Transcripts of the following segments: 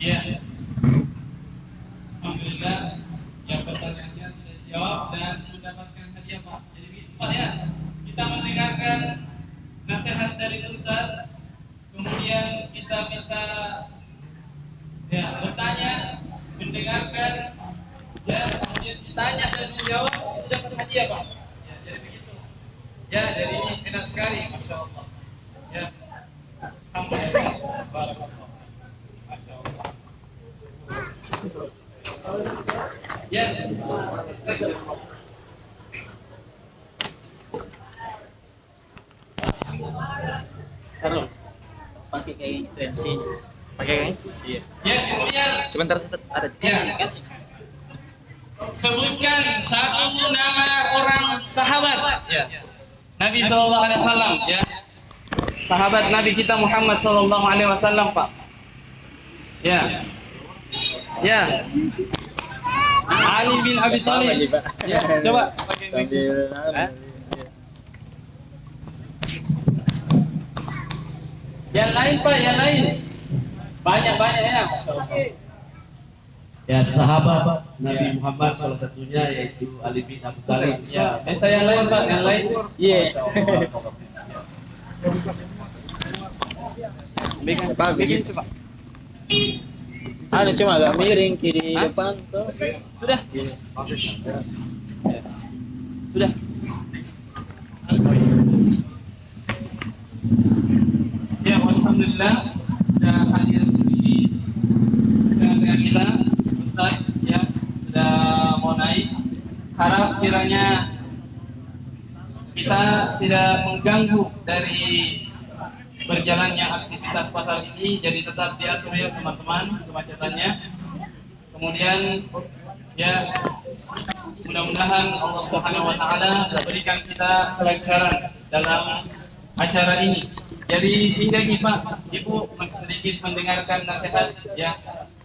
Ya, alhamdulillah yang pertanyaannya sudah dijawab dan mendapatkan hadiah Pak. Jadi begitu Pak ya, kita mendengarkan nasihat dari Ustaz, kemudian kita bisa ya bertanya, mendengarkan, ya kemudian ditanya dan menjawab, itu dapat hadiah Pak. Ya, jadi begitu. Ya, jadi ini enak sekali, Masya Allah. Ya, alhamdulillah. Barakallah. Masya Allah. Ya. Halo. Pakai kayak gitu MC-nya. Pakai kayak gitu? Iya. Ya, kemudian Sebentar ada kasih. Sebutkan satu nama orang sahabat ya. Nabi sallallahu alaihi wasallam ya. Sahabat Nabi kita Muhammad sallallahu alaihi wasallam, Pak. Ya. Ya. Ali bin Abi Thalib. Ya, coba pakai mic. Yang lain Pak, yang lain. Banyak ya. Ya, sahabat Nabi Muhammad salah satunya yaitu Ali bin Abi Thalib. Ya, saya yang lain Pak, yang lain. Iya. Bikin coba. Ada cuma agak miring kiri depan tuh. Sudah. Sudah. Ya, alhamdulillah sudah hadir di sini dengan kita Ustaz ya, sudah mau naik. Harap kiranya kita tidak mengganggu dari berjalannya aktivitas pasar ini, jadi tetap diatur ya teman-teman kemacetannya. Kemudian ya mudah-mudahan Allah Subhanahu wa taala berikan kita kelancaran dalam acara ini. Jadi sehingga Pak, Ibu sedikit mendengarkan nasihat ya.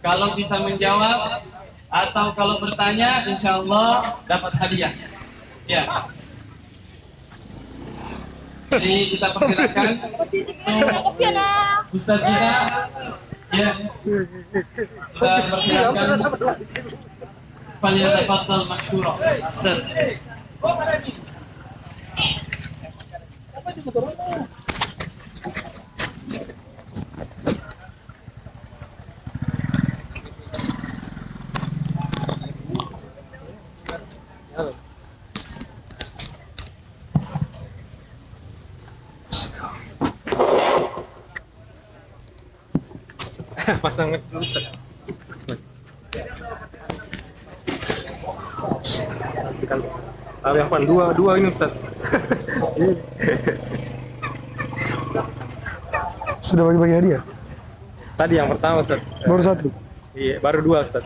Kalau bisa menjawab atau kalau bertanya, insya Allah dapat hadiah. Ya. Jadi kita persilakan Ustaz kita ya, kita persilakan falyatafaddal masyhura. Ustaz. Pasang dulu Ustaz. Yang dua ini Ustaz. Sudah bagi-bagi hadiah? Tadi yang pertama Ustaz. Baru satu? Iya, baru dua Ustaz.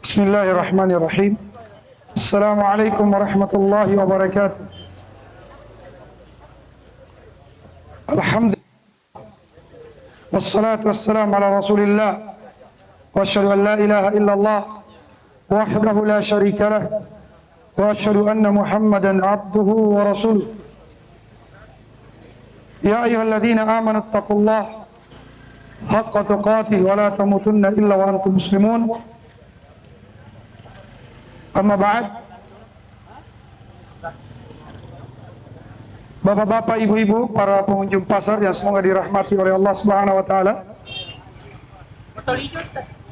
Bismillahirrahmanirrahim. Assalamualaikum warahmatullahi wabarakatuh. Alhamdulillah. Wassalatu wassalamu ala Rasulillah. Wa asyhadu an la ilaha illallah wahdahu la syarika lah. Wa asyhadu anna Muhammadan abduhu wa rasuluh. Ya ayyuhalladzina amanu taqullaha حق تقاته ولا تموتن إلا وأنتم مسلمون. Amma ba'd. Bapak-bapak, ibu-ibu, para pengunjung pasar yang semoga dirahmati oleh Allah Subhanahu wa taala.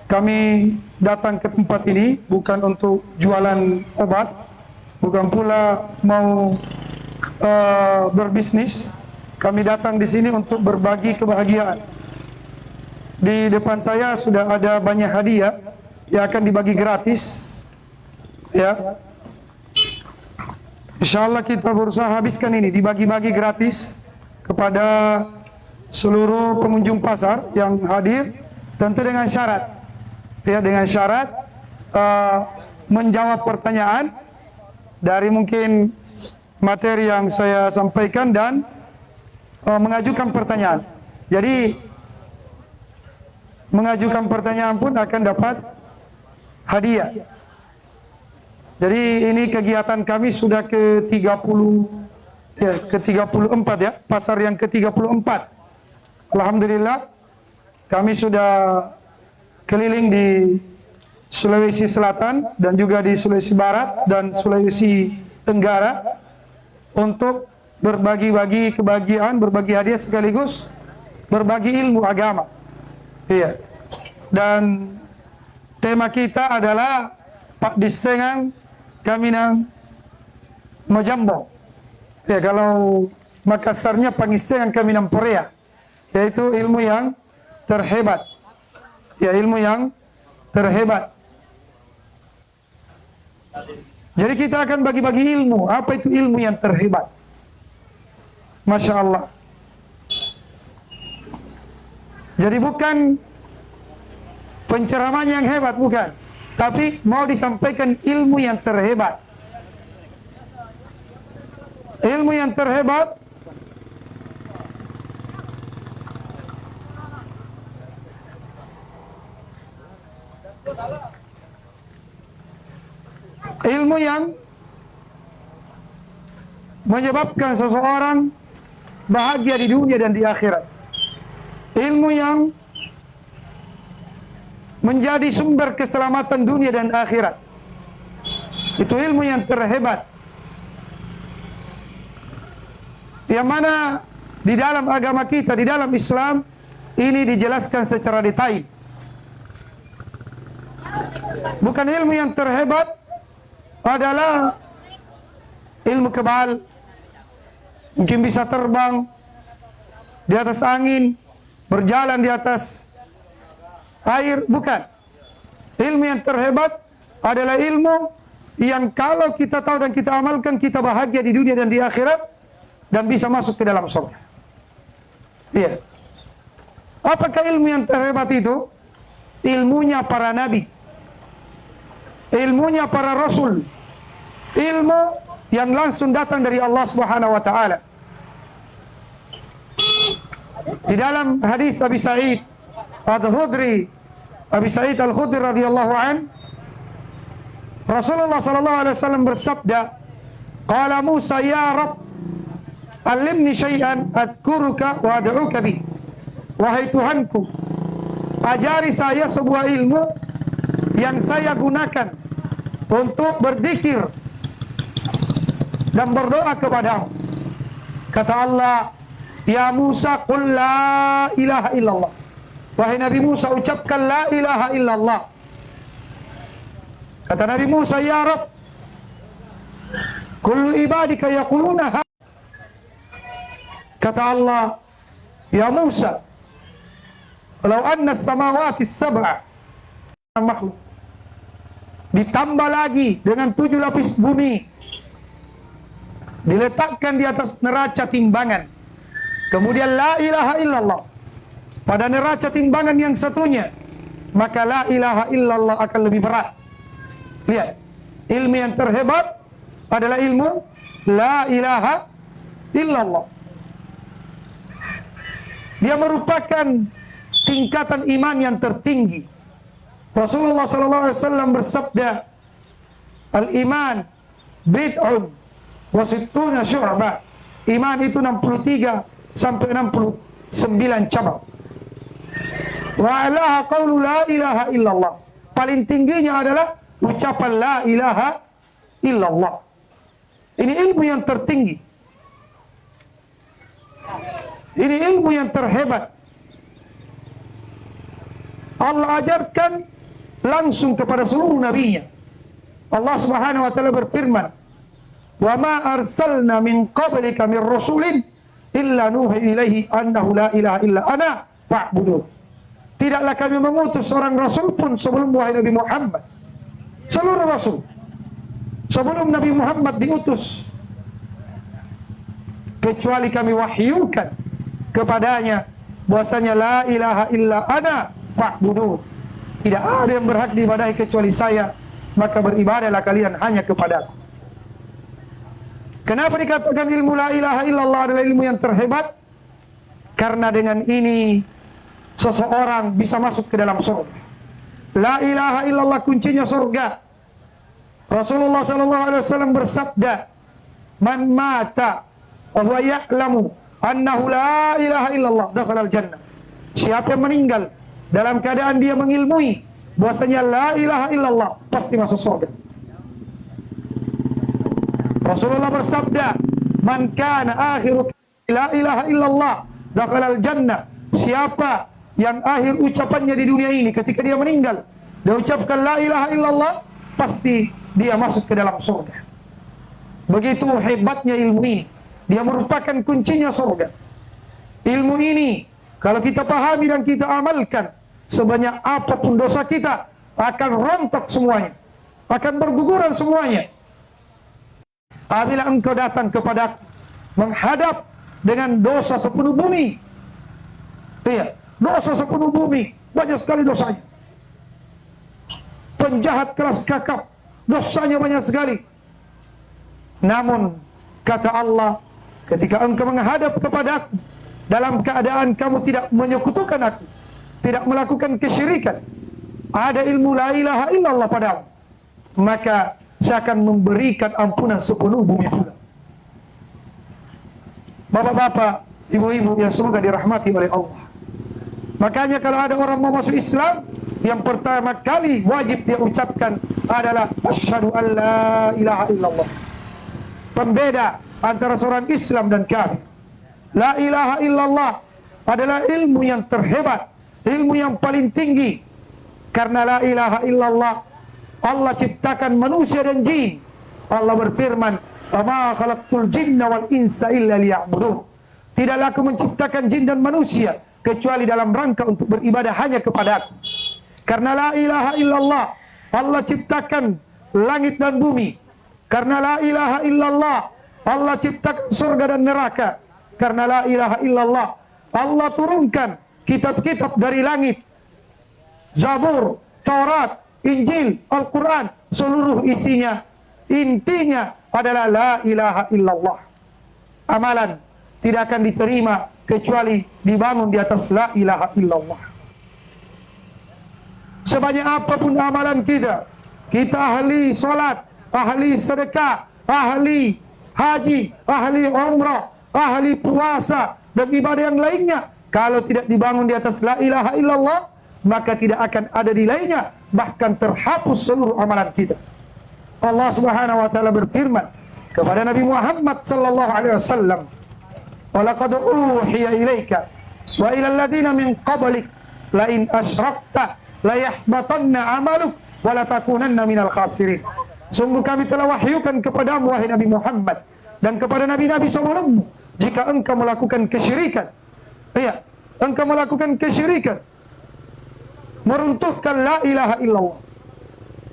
Kami datang ke tempat ini bukan untuk jualan obat, bukan pula mau berbisnis. Kami datang di sini untuk berbagi kebahagiaan. Di depan saya sudah ada banyak hadiah yang akan dibagi gratis. Ya, insyaallah kita berusaha habiskan ini, dibagi-bagi gratis kepada seluruh pengunjung pasar yang hadir, tentu dengan syarat, ya, dengan syarat menjawab pertanyaan dari mungkin materi yang saya sampaikan dan mengajukan pertanyaan. Jadi mengajukan pertanyaan pun akan dapat hadiah. Jadi ini kegiatan kami sudah ke-34 ya, pasar yang ke-34. Alhamdulillah kami sudah keliling di Sulawesi Selatan dan juga di Sulawesi Barat dan Sulawesi Tenggara untuk berbagi-bagi kebahagiaan, berbagi hadiah sekaligus berbagi ilmu agama. Iya. Dan tema kita adalah Pak Disengang kami nang Majambo. Ya, kalau Makassarnya Pangiseng kami nang Porea, yaitu ilmu yang terhebat. Ya, ilmu yang terhebat. Jadi kita akan bagi-bagi ilmu. Apa itu ilmu yang terhebat? Masya Allah. Jadi bukan penceramaan yang hebat, bukan. Tapi mau disampaikan ilmu yang terhebat. Ilmu yang terhebat ilmu yang menyebabkan seseorang bahagia di dunia dan di akhirat. Ilmu yang menjadi sumber keselamatan dunia dan akhirat. Itu ilmu yang terhebat, yang mana di dalam agama kita, di dalam Islam ini dijelaskan secara detail. Bukan ilmu yang terhebat adalah ilmu kebal, mungkin bisa terbang di atas angin, berjalan di atas air, bukan. Ilmu yang terhebat adalah ilmu yang kalau kita tahu dan kita amalkan, kita bahagia di dunia dan di akhirat dan bisa masuk ke dalam surga. Iya. Apakah ilmu yang terhebat itu? Ilmunya para nabi, ilmunya para rasul, ilmu yang langsung datang dari Allah Subhanahu wa taala. Di dalam hadis Abi Sa'id Al-Khudri, Abi Sa'id Al-Khudri radhiyallahu an, Rasulullah sallallahu alaihi wasallam bersabda, qala Musa ya Rabb, alimni syai'an adkuruka wa ad'uka bi. Wahai Tuhanku, ajari saya sebuah ilmu yang saya gunakan untuk berzikir dan berdoa kepadamu. Kata Allah, ya Musa qul la ilaha illallah. Wahai Nabi Musa, ucapkan la ilaha illallah. Kata Nabi Musa, ya Rabb, kullu ibadika yaquluna. Kata Allah, ya Musa, kalau anna samawati sab'a, makhluk ditambah lagi dengan 7 lapis bumi, diletakkan di atas neraca timbangan, kemudian la ilaha illallah pada neraca timbangan yang satunya, maka la ilaha illallah akan lebih berat. Lihat, ilmu yang terhebat adalah ilmu la ilaha illallah. Dia merupakan tingkatan iman yang tertinggi. Rasulullah SAW bersabda, al-iman bid'un wa sittuna syu'bah. Iman itu 63 sampai 69 cabang. Wa a'laha qawlu la ilaha illallah. Paling tingginya adalah ucapan la ilaha illallah. Ini ilmu yang tertinggi. Ini ilmu yang terhebat. Allah ajarkan langsung kepada seluruh nabinya. Allah Subhanahu wa taala berfirman, "Wa ma arsalna min qablika min rasulin illa nuhi ilaihi annahu la ilaha illa ana fa'budun." Tidaklah kami mengutus seorang rasul pun sebelum wahai Nabi Muhammad. Seluruh rasul sebelum Nabi Muhammad diutus, kecuali kami wahyukan kepadanya bahwasanya la ilaha illa ana fa'budun. Tidak ada yang berhak diibadahi kecuali saya, maka beribadahlah kalian hanya kepadaku. Kenapa dikatakan ilmu la ilaha illallah adalah ilmu yang terhebat? Karena dengan ini seseorang bisa masuk ke dalam surga. La ilaha illallah kuncinya surga. Rasulullah sallallahu alaihi wasallam bersabda, "Man mata wa huwa ya'lamu annahu la ilaha illallah dakhala al-jannah." Siapa yang meninggal dalam keadaan dia mengilmui bahwasanya la ilaha illallah, pasti masuk surga. Rasulullah bersabda, "Man kana akhiru la ilaha illallah dakhala al-jannah." Siapa yang akhir ucapannya di dunia ini ketika dia meninggal, dia ucapkan la ilaha illallah, pasti dia masuk ke dalam surga. Begitu hebatnya ilmu ini. Dia merupakan kuncinya surga. Ilmu ini kalau kita pahami dan kita amalkan, sebanyak apapun dosa kita akan rontok semuanya, akan berguguran semuanya. Apabila engkau datang kepada menghadap dengan dosa sepenuh bumi, iya, dosa sepenuh bumi, banyak sekali dosanya. Penjahat kelas kakap, dosanya banyak sekali. Namun kata Allah, ketika engkau menghadap kepadaku dalam keadaan kamu tidak menyekutukan aku, tidak melakukan kesyirikan, ada ilmu la ilaha illallah padamu, maka saya akan memberikan ampunan sepenuh bumi pula. Bapak-bapak, ibu-ibu yang semoga dirahmati oleh Allah. Makanya kalau ada orang mau masuk Islam, yang pertama kali wajib dia ucapkan adalah asyhadu an la ilaha illallah. Pembeda antara seorang Islam dan kafir. La ilaha illallah adalah ilmu yang terhebat, ilmu yang paling tinggi. Karena la ilaha illallah, Allah ciptakan manusia dan jin. Allah berfirman, "Wa ma khalaqtul jinna wal insa illa liya'budun." Tidaklah aku menciptakan jin dan manusia kecuali dalam rangka untuk beribadah hanya kepada-Aku. Karena la ilaha illallah, Allah ciptakan langit dan bumi. Karena la ilaha illallah, Allah ciptakan surga dan neraka. Karena la ilaha illallah, Allah turunkan kitab-kitab dari langit. Zabur, Taurat, Injil, Al-Quran, seluruh isinya, intinya adalah la ilaha illallah. Amalan tidak akan diterima kecuali dibangun di atas la ilaha illallah. Sebanyak apapun amalan kita, kita ahli salat, ahli sedekah, ahli haji, ahli umrah, ahli puasa, dan ibadah yang lainnya, kalau tidak dibangun di atas la ilaha illallah, maka tidak akan ada nilainya, bahkan terhapus seluruh amalan kita. Allah Subhanahu wa taala berfirman kepada Nabi Muhammad sallallahu alaihi wasallam, "Wa laqad uhiya ilaika wa ila alladziina min qablik la in asyrakta la yahbatanna 'amaluk wa la takunanna minal khasirin." Sungguh kami telah wahyukan kepadamu wahai Nabi Muhammad dan kepada nabi-nabi sebelummu, jika engkau melakukan kesyirikan, iya, engkau melakukan kesyirikan, meruntuhkan la ilaha illallah,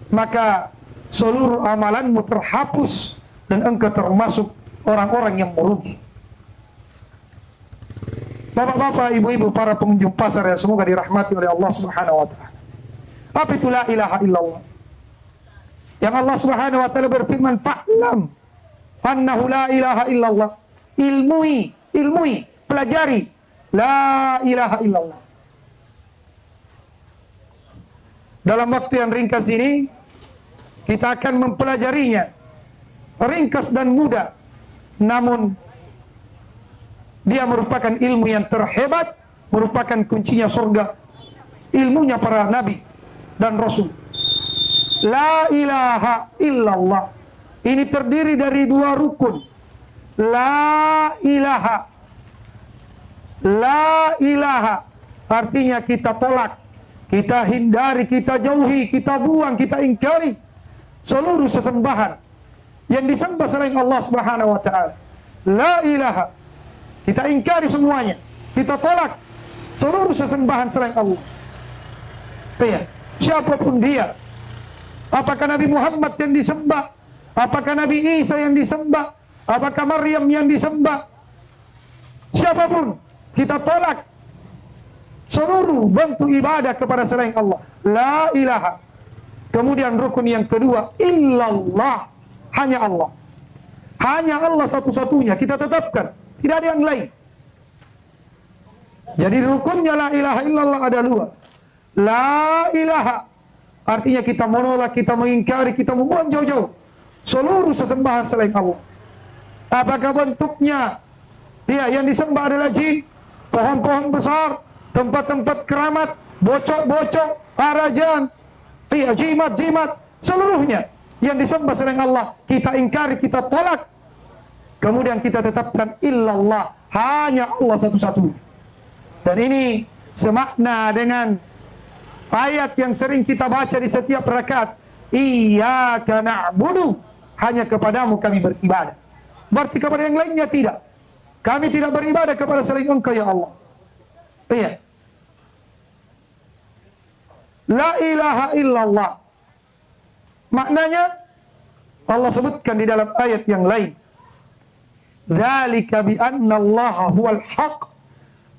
maka seluruh amalanmu terhapus dan engkau termasuk orang-orang yang merugi. Bapak-bapak, ibu-ibu, para pengunjung pasar yang semoga dirahmati oleh Allah Subhanahu wa taala. Apa itu la ilaha illallah? Yang Allah Subhanahu wa taala berfirman, "Fa'lam annahu la ilaha illallah." Ilmui, pelajari la ilaha illallah. Dalam waktu yang ringkas ini, kita akan mempelajarinya. Ringkas dan mudah, namun dia merupakan ilmu yang terhebat, merupakan kuncinya surga. ilmunya para nabi dan rasul. La ilaha illallah. Ini terdiri dari dua rukun. La ilaha. La ilaha artinya kita tolak, kita hindari, kita jauhi, kita buang, kita ingkari seluruh sesembahan yang disembah selain Allah Subhanahu wa taala. La ilaha. Kita ingkari semuanya. Kita tolak seluruh sesembahan selain Allah. Ya, siapapun dia. Apakah Nabi Muhammad yang disembah? Apakah Nabi Isa yang disembah? Apakah Maryam yang disembah? Siapapun, kita tolak seluruh bentuk ibadah kepada selain Allah. La ilaha. Kemudian rukun yang kedua, illallah. Hanya Allah. Hanya Allah satu-satunya kita tetapkan. Tidak ada yang lain. Jadi rukunnya la ilaha illallah ada dua. La ilaha artinya kita menolak, kita mengingkari, kita membuang jauh-jauh seluruh sesembahan selain Allah. Apakah bentuknya? Ya, yang disembah adalah jin, pohon-pohon besar, tempat-tempat keramat, bocok-bocok, arajan, ya, jimat-jimat, seluruhnya yang disembah selain Allah kita ingkari, kita tolak. Kemudian kita tetapkan illallah, hanya Allah satu-satunya. Dan ini semakna dengan ayat yang sering kita baca di setiap rakaat. Iyyaka na'budu, hanya kepadamu kami beribadah. Berarti kepada yang lainnya tidak. Kami tidak beribadah kepada selain Engkau ya Allah. Iya. La ilaha illallah. Maknanya Allah sebutkan di dalam ayat yang lain. Dzalika bi anna Allah huwal haq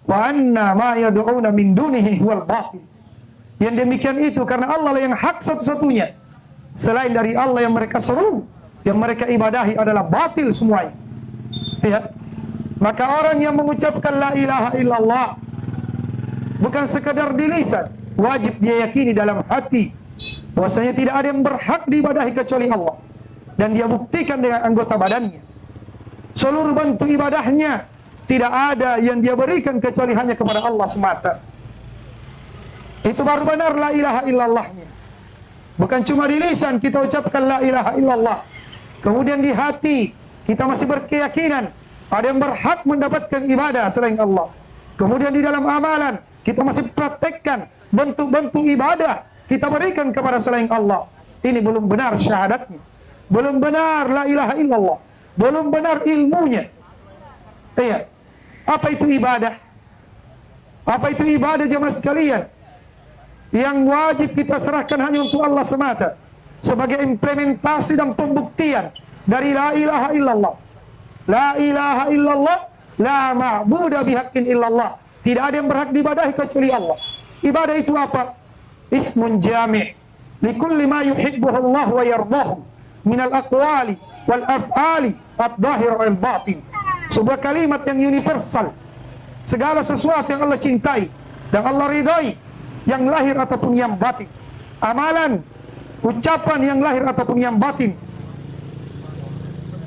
wa anna ma yad'una min dunihi huwal batil. Yang demikian itu karena Allah lah yang hak satu-satunya. Selain dari Allah yang mereka seru, yang mereka ibadahi adalah batil semuanya. Ya. Maka orang yang mengucapkan la ilaha illallah bukan sekadar di lisan, wajib dia yakini dalam hati bahwasanya tidak ada yang berhak diibadahi kecuali Allah, dan dia buktikan dengan anggota badannya. Seluruh bentuk ibadahnya tidak ada yang dia berikan kecuali hanya kepada Allah semata. Itu baru benar la ilaha illallahnya. Bukan cuma di lisan kita ucapkan la ilaha illallah, kemudian di hati kita masih berkeyakinan ada yang berhak mendapatkan ibadah selain Allah. Kemudian di dalam amalan kita masih praktekkan bentuk-bentuk ibadah kita berikan kepada selain Allah. Ini belum benar syahadatnya, belum benar la ilaha illallah, belum benar ilmunya. Iya. Apa itu ibadah? Apa itu ibadah jemaah sekalian? Yang wajib kita serahkan hanya untuk Allah semata sebagai implementasi dan pembuktian dari la ilaha illallah. La ilaha illallah, la ma'budu bihaqqin illallah. Tidak ada yang berhak diibadahi kecuali Allah. Ibadah itu apa? Ismun jami' likulli ma yuhibbuhu Allah wa yardahu minal aqwali wal af'ali ad-dhahir wal batin. Sebuah kalimat yang universal. Segala sesuatu yang Allah cintai dan Allah ridai, yang lahir ataupun yang batin. Amalan, ucapan yang lahir ataupun yang batin,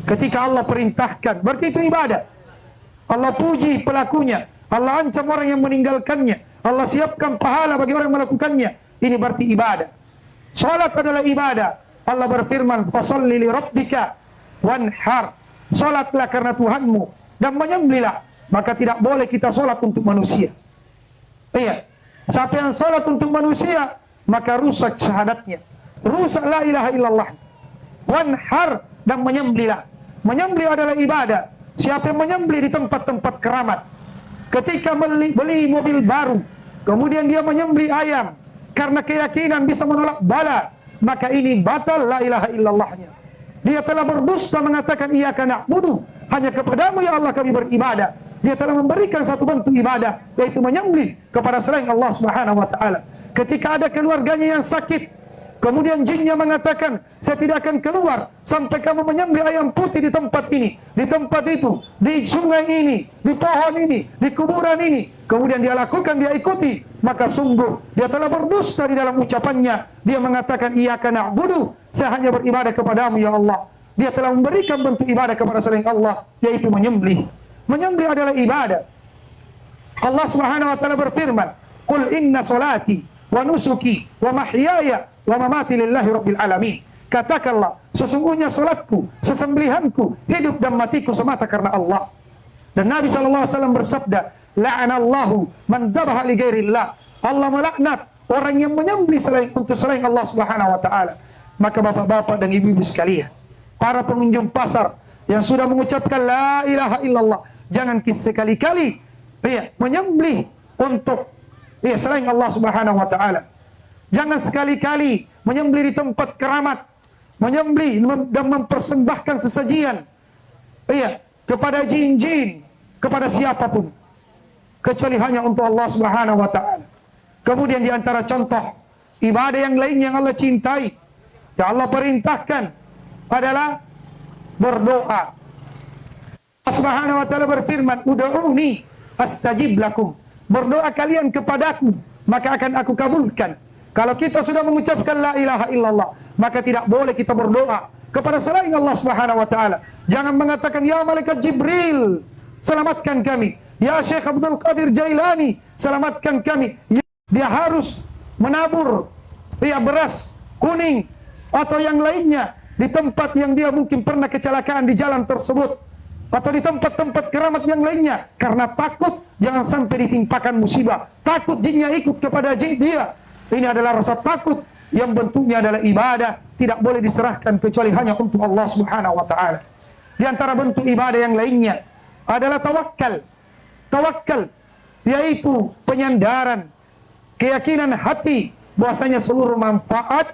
ketika Allah perintahkan, berarti itu ibadah. Allah puji pelakunya, Allah ancam orang yang meninggalkannya, Allah siapkan pahala bagi orang yang melakukannya. Ini berarti ibadah. Salat adalah ibadah. Allah berfirman, "Fasholli li rabbika wanhar." Salatlah karena Tuhanmu dan menyembelihlah. Maka tidak boleh kita salat untuk manusia. Iya. Siapa yang salat untuk manusia, maka rusak syahadatnya, rusak la ilaha illallah. Wanhar, dan menyembelihlah. Menyembelih adalah ibadah. Siapa yang menyembelih di tempat-tempat keramat, ketika beli mobil baru, kemudian dia menyembelih ayam karena keyakinan bisa menolak bala, maka ini batal la ilaha illallahnya. Dia telah berdusta mengatakan iyyaka na'budu, hanya kepadamu ya Allah kami beribadah. Dia telah memberikan satu bentuk ibadah, yaitu menyembelih kepada selain Allah Subhanahu wa taala. Ketika ada keluarganya yang sakit, kemudian jinnya mengatakan, saya tidak akan keluar sampai kamu menyembelih ayam putih di tempat ini, di tempat itu, di sungai ini, di pohon ini, di kuburan ini. Kemudian dia lakukan, dia ikuti, maka sungguh dia telah berdusta di dalam ucapannya. Dia mengatakan iyyaka na'budu, saya hanya beribadah kepadamu ya Allah. Dia telah memberikan bentuk ibadah kepada selain Allah, yaitu menyembelih. Menyembelih adalah ibadah. Allah Subhanahu wa taala berfirman, "Qul inna salati wa nusuki wa mahyaya wa mamati lillahi rabbil alamin. Katakanlah, sesungguhnya salatku, sesembelihanku, hidup dan matiku semata karena Allah. Dan Nabi SAW bersabda, la'anallahu man dhabaha li ghairillah. Allah melaknat orang yang menyembelih selain Allah Subhanahu wa taala. Maka bapak-bapak dan ibu-ibu sekalian, para pengunjung pasar yang sudah mengucapkan la ilaha illallah, jangan sekali-kali menyembelih untuk selain Allah Subhanahu wa taala. Jangan sekali-kali menyembelih di tempat keramat, menyembelih dan mempersembahkan sesajian kepada jin-jin, kepada siapapun, kecuali hanya untuk Allah Subhanahu wa taala. Kemudian di antara contoh ibadah yang lain yang Allah cintai, yang Allah perintahkan adalah berdoa. Allah Subhanahu wa taala berfirman, "Ud'uni astajib lakum." Berdoa kalian kepadaku, maka akan aku kabulkan. Kalau kita sudah mengucapkan la ilaha illallah, maka tidak boleh kita berdoa kepada selain Allah Subhanahu wa taala. Jangan mengatakan, ya malaikat Jibril, selamatkan kami. Ya Syekh Abdul Qadir Jailani, selamatkan kami. Dia harus menabur beras kuning atau yang lainnya di tempat yang dia mungkin pernah kecelakaan di jalan tersebut, atau di tempat-tempat keramat yang lainnya, karena takut jangan sampai ditimpakan musibah, takut jinnya ikut kepada dia. Ini adalah rasa takut yang bentuknya adalah ibadah, tidak boleh diserahkan kecuali hanya untuk Allah Subhanahu wa taala. Di antara bentuk ibadah yang lainnya adalah tawakal. Tawakal yaitu penyandaran, keyakinan hati bahwasanya seluruh manfaat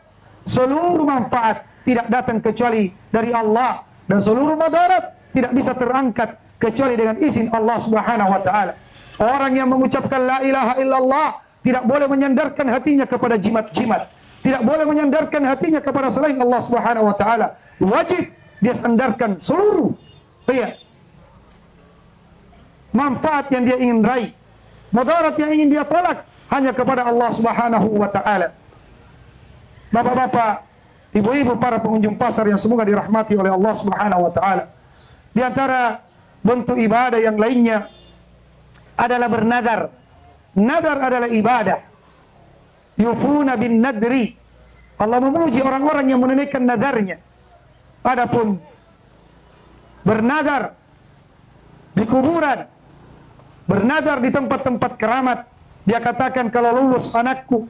tidak datang kecuali dari Allah, dan seluruh madarat tidak bisa terangkat kecuali dengan izin Allah Subhanahu wa taala. Orang yang mengucapkan la ilaha illallah tidak boleh menyandarkan hatinya kepada jimat-jimat, tidak boleh menyandarkan hatinya kepada selain Allah Subhanahu wa taala. Wajib dia sandarkan seluruh manfaat yang dia ingin raih, madarat yang ingin dia tolak hanya kepada Allah Subhanahu wa taala. Bapak-bapak, ibu-ibu, para pengunjung pasar yang semoga dirahmati oleh Allah Subhanahu wa taala. Di antara bentuk ibadah yang lainnya adalah bernadar. Nadar adalah ibadah. Yufuna bin nadri. Allah memuji orang-orang yang menunaikan nadarnya. Adapun bernadar di kuburan, bernadar di tempat-tempat keramat, dia katakan, kalau lulus anakku,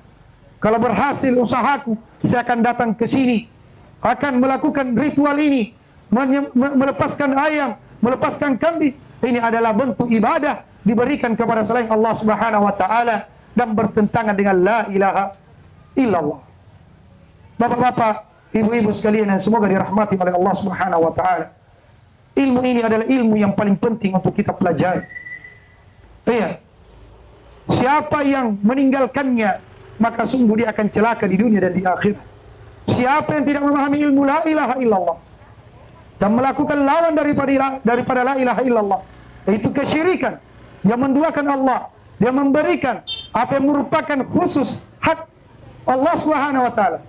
kalau berhasil usahaku, saya akan datang ke sini, akan melakukan ritual ini, melepaskan ayam, melepaskan kambing. Ini adalah bentuk ibadah diberikan kepada selain Allah Subhanahu wa taala dan bertentangan dengan la ilaha illallah. Bapak-bapak, ibu-ibu sekalian yang semoga dirahmati oleh Allah Subhanahu wa taala, ilmu ini adalah ilmu yang paling penting untuk kita pelajari. Siapa yang meninggalkannya, maka sungguh dia akan celaka di dunia dan di akhirat. Siapa yang tidak memahami ilmu la ilaha illallah dan melakukan lawan daripada la ilaha illallah, yaitu kesyirikan, yang menduakan Allah, dia memberikan apa yang merupakan khusus hak Allah Subhanahu wa taala,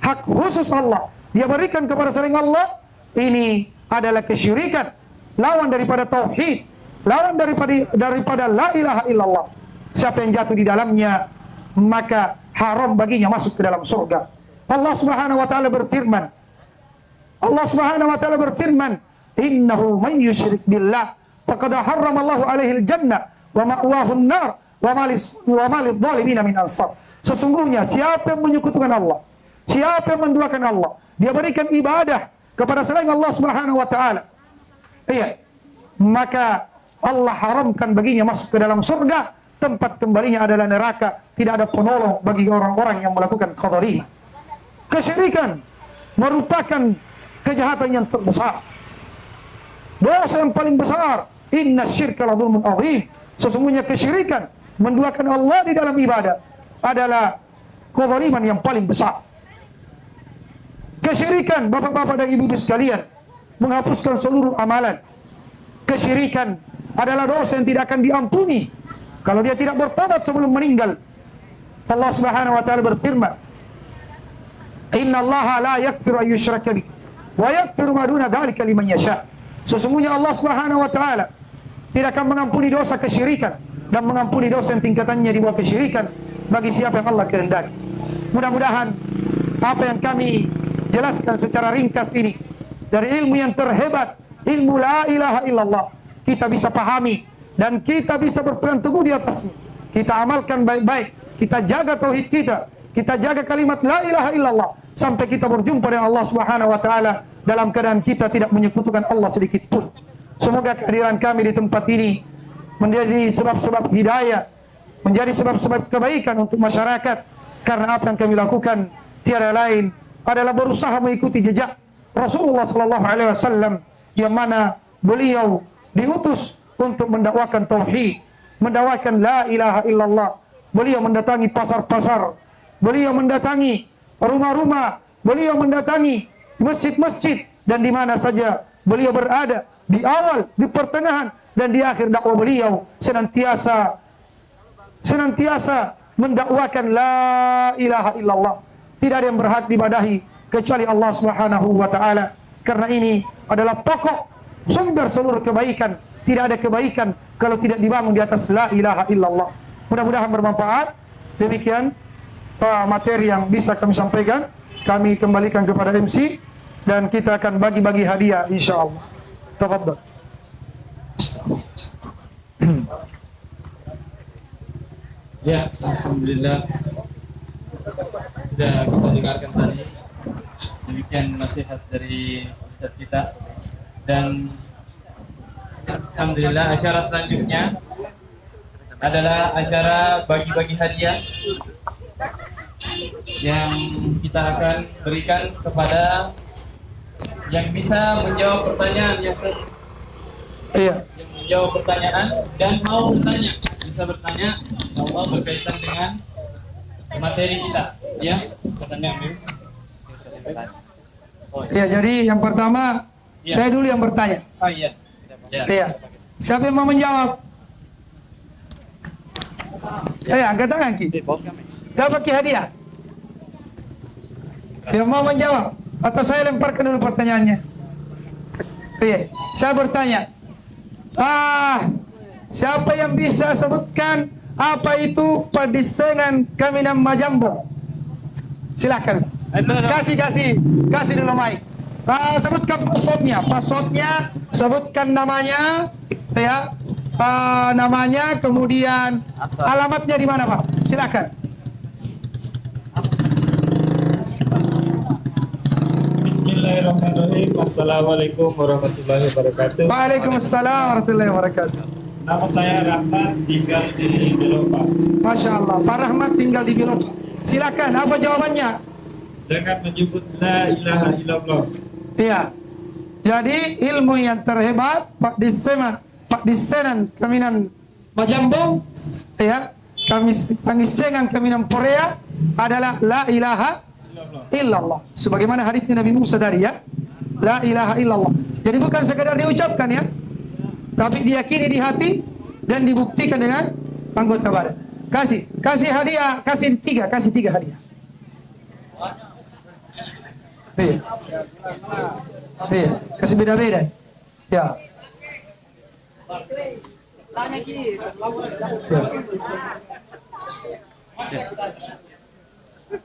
hak khusus Allah dia berikan kepada selain Allah, ini adalah kesyirikan, lawan daripada tauhid, lawan daripada la ilaha illallah. Siapa yang jatuh di dalamnya, maka haram baginya masuk ke dalam surga. Allah Subhanahu wa taala berfirman, innahu man yusyrik billah faqad harramallahu alaihi al-jannah wa ma'wahu an-nar wa ma lidh-dhalimin min ansar. Sesungguhnya siapa yang menyekutukan Allah, siapa yang menduakan Allah, dia berikan ibadah kepada selain Allah Subhanahu wa taala, maka Allah haramkan baginya masuk ke dalam surga, tempat kembalinya adalah neraka, tidak ada penolong bagi orang-orang yang melakukan qadhariyah. Kesyirikan merupakan kejahatan yang terbesar, dosa yang paling besar. Inna syirka la dzulmun adzim. Sesungguhnya kesyirikan, menduakan Allah di dalam ibadah, adalah kezaliman yang paling besar. Kesyirikan, bapak-bapak dan ibu-ibu sekalian, menghapuskan seluruh amalan. Kesyirikan adalah dosa yang tidak akan diampuni kalau dia tidak bertobat sebelum meninggal. Allah Subhanahu wa taala berfirman, innallaha la yaghfiru an yushraka bihi wa yaghfiru ma duna dzalika liman yasha. Sesungguhnya Allah Subhanahu wa taala tidak akan mengampuni dosa kesyirikan dan mengampuni dosa yang tingkatannya di bawah kesyirikan bagi siapa yang Allah kehendaki. Mudah-mudahan apa yang kami jelaskan secara ringkas ini dari ilmu yang terhebat, ilmu la ilaha illallah, kita bisa pahami dan kita bisa berpegang teguh di atasnya. Kita amalkan baik-baik, kita jaga tauhid kita jaga kalimat la ilaha illallah sampai kita berjumpa dengan Allah Subhanahu wa taala dalam keadaan kita tidak menyekutukan Allah sedikit pun. Semoga kehadiran kami di tempat ini menjadi sebab-sebab hidayah, menjadi sebab-sebab kebaikan untuk masyarakat, karena apa yang kami lakukan tiada lain adalah berusaha mengikuti jejak Rasulullah sallallahu alaihi wasallam yang mana beliau diutus untuk mendakwakan tauhid, mendakwakan la ilaha illallah. Beliau mendatangi pasar-pasar, beliau mendatangi rumah-rumah, beliau mendatangi masjid-masjid, dan di mana saja beliau berada, di awal, di pertengahan, dan di akhir dakwah beliau senantiasa mendakwakan la ilaha illallah. Tidak ada yang berhak diibadahi kecuali Allah Subhanahu wa taala. Karena ini adalah pokok sumber seluruh kebaikan. Tidak ada kebaikan kalau tidak dibangun di atas la ilaha illallah. Mudah-mudahan bermanfaat. Demikian materi yang bisa kami sampaikan. Kami kembalikan kepada MC dan kita akan bagi-bagi hadiah insyaallah. Tafadhal. Ya, alhamdulillah sudah kita dengarkan tadi demikian nasihat dari Ustadz kita, dan alhamdulillah acara selanjutnya adalah acara bagi-bagi hadiah yang kita akan berikan kepada yang bisa menjawab pertanyaan yang menjawab pertanyaan dan mau bertanya, bisa bertanya Allah berkaitan dengan materi kita, ya. Pertanyaan Ya, jadi yang pertama saya dulu yang bertanya. Oh iya. Iya. Siapa yang mau menjawab? Angkat tangan Ki. Dapat Ki hadiah. Yang mau menjawab atau saya lemparkan dulu pertanyaannya? Iya, saya bertanya. Siapa yang bisa sebutkan apa itu padisengan Kaminang Majambo? Silakan. Kasih dulu mic. Sebutkan passwordnya, sebutkan namanya, ya, namanya, kemudian alamatnya di mana Pak? Silakan. Bismillahirrahmanirrahim. Assalamualaikum warahmatullahi wabarakatuh. Waalaikumsalam warahmatullahi wabarakatuh. Nama saya Rahmat, tinggal di Belopa. Masya Allah, Pak Rahmat tinggal di Belopa. Silakan, apa jawabannya? Dengan menyebut la ilaha illallah. Iya. Jadi ilmu yang terhebat Pak Disenan Kaminan Majambong, ya, Pangisengan Kaminan Korea adalah la ilaha illallah. Sebagaimana hadisnya Nabi Musa tadi, ya. La ilaha illallah. Jadi bukan sekadar diucapkan, ya, tapi diyakini di hati dan dibuktikan dengan anggota badan. Kasih hadiah, kasih tiga hadiah. Iya, kasih beda-beda. Ya.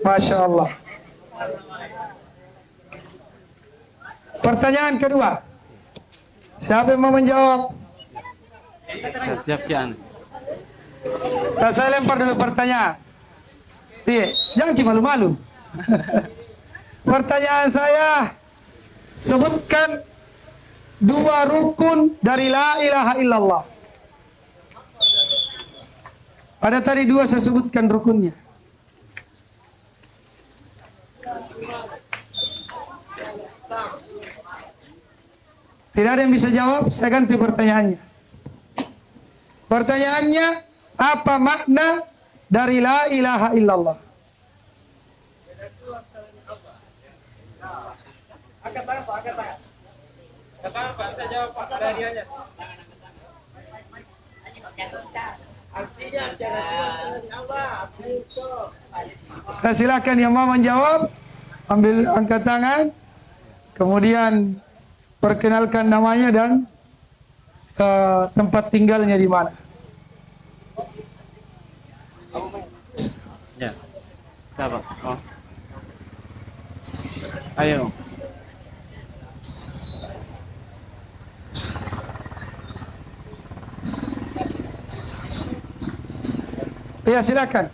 Masya Allah. Pertanyaan kedua. Siapa yang mau menjawab? Siapkan. Saya lempar dulu pertanyaan. Iya, jangan malu-malu. Pertanyaan saya, sebutkan dua rukun dari la ilaha illallah. Ada tadi dua, saya sebutkan rukunnya. Tidak ada yang bisa jawab, saya ganti pertanyaannya. Pertanyaannya, apa makna dari la ilaha illallah? Silakan yang mau menjawab, ambil angkat tangan, kemudian perkenalkan namanya dan tempat tinggalnya di mana. Ya. Siapa? Oh. Ayo. Ya, silakan.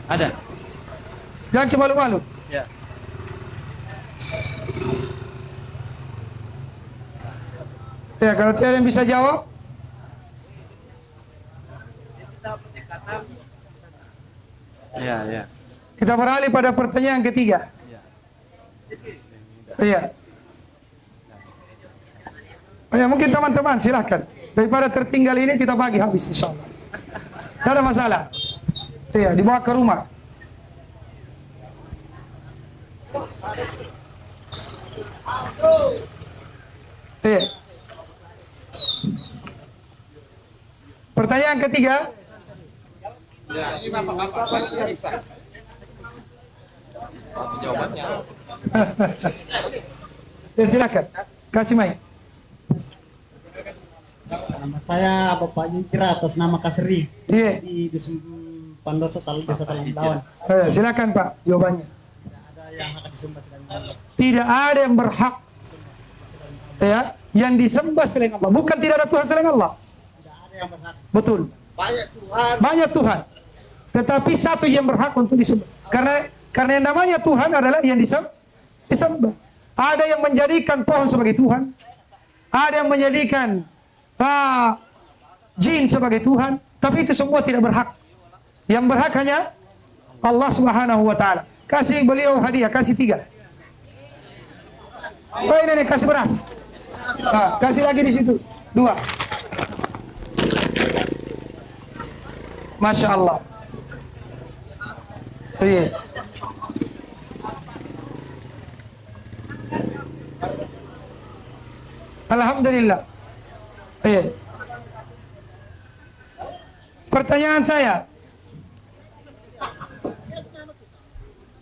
Ada. Jangan malu-malu. Ya. Ya, kalau tidak ada yang bisa jawab, Ya, ya. kita beralih pada pertanyaan ketiga. Iya. Ya, mungkin teman-teman silahkan. Daripada tertinggal ini kita bagi habis insyaallah. Tidak ada masalah. Iya, dibawa ke rumah. Iya. Pertanyaan ketiga. Ya, silakan. Kasih mic. Nama saya Bapak Yukira atas nama Kasri Iya. di Dusun Pandoso Desa Talamdawan. Silakan Pak jawabannya. Ada yang akan disembah selain Allah. Tidak ada yang berhak ya yang disembah selain Allah. Bukan tidak ada Tuhan selain Allah. Tidak ada yang berhak. Betul. Banyak Tuhan. Tetapi satu yang berhak untuk disembah. Karena yang namanya Tuhan adalah yang disembah. Ada yang menjadikan pohon sebagai Tuhan. Ada yang menjadikan jin sebagai Tuhan. Tapi itu semua tidak berhak. Yang berhak hanya Allah Subhanahu wa ta'ala. Kasih beliau hadiah, kasih 3. Oh ini nih, kasih beras. Kasih lagi di situ 2. Masya Allah. Iya. Alhamdulillah. Iya. Pertanyaan saya,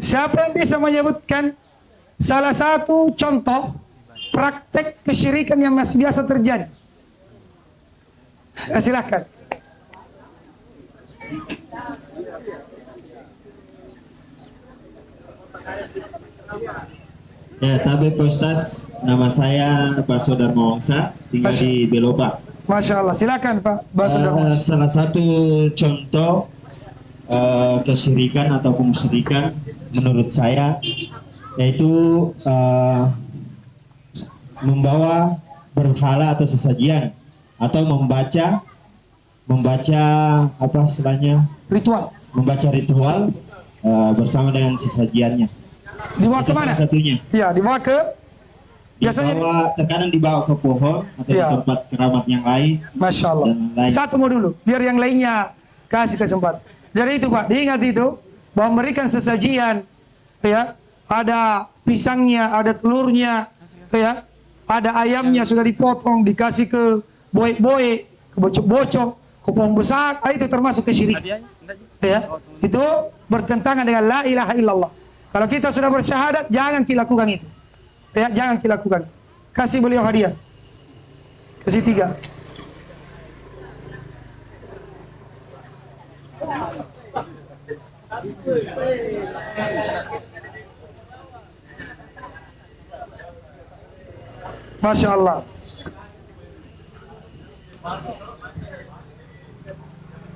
siapa yang bisa menyebutkan salah satu contoh praktek kesyirikan yang masih biasa terjadi? Silakan. Ya, tapi Pak Ustaz, nama saya Pak Sodar Mawangsa, tinggal di Belopa. Masya Allah, silakan Pak Basudar. Salah satu contoh kesyirikan atau kemusyrikan menurut saya yaitu membawa berhala atau sesajian atau membaca apa istilahnya, Ritual. membaca ritual bersama dengan sesajiannya. Dibawa Itu ke mana? salah satunya. Ya, dibawa ke biasanya. Terkadang dibawa ke pohon atau Ya. di tempat keramat yang lain. Masya Allah. Dan lain. Satu mau dulu, biar yang lainnya kasih kesempatan. Jadi itu Pak, diingat itu bahwa memberikan sesajian, ya, ada pisangnya, ada telurnya, ya, ada ayamnya sudah dipotong, dikasih ke boy-boy, ke bocok-bocok, ke pohon besar, itu termasuk kesyirikan. Ya, itu bertentangan dengan la ilaha illallah. Kalau kita sudah bersyahadat, jangan kita lakukan itu. Ya, jangan kita lakukan. Kasih beliau hadiah. Kasih 3. Masya Allah.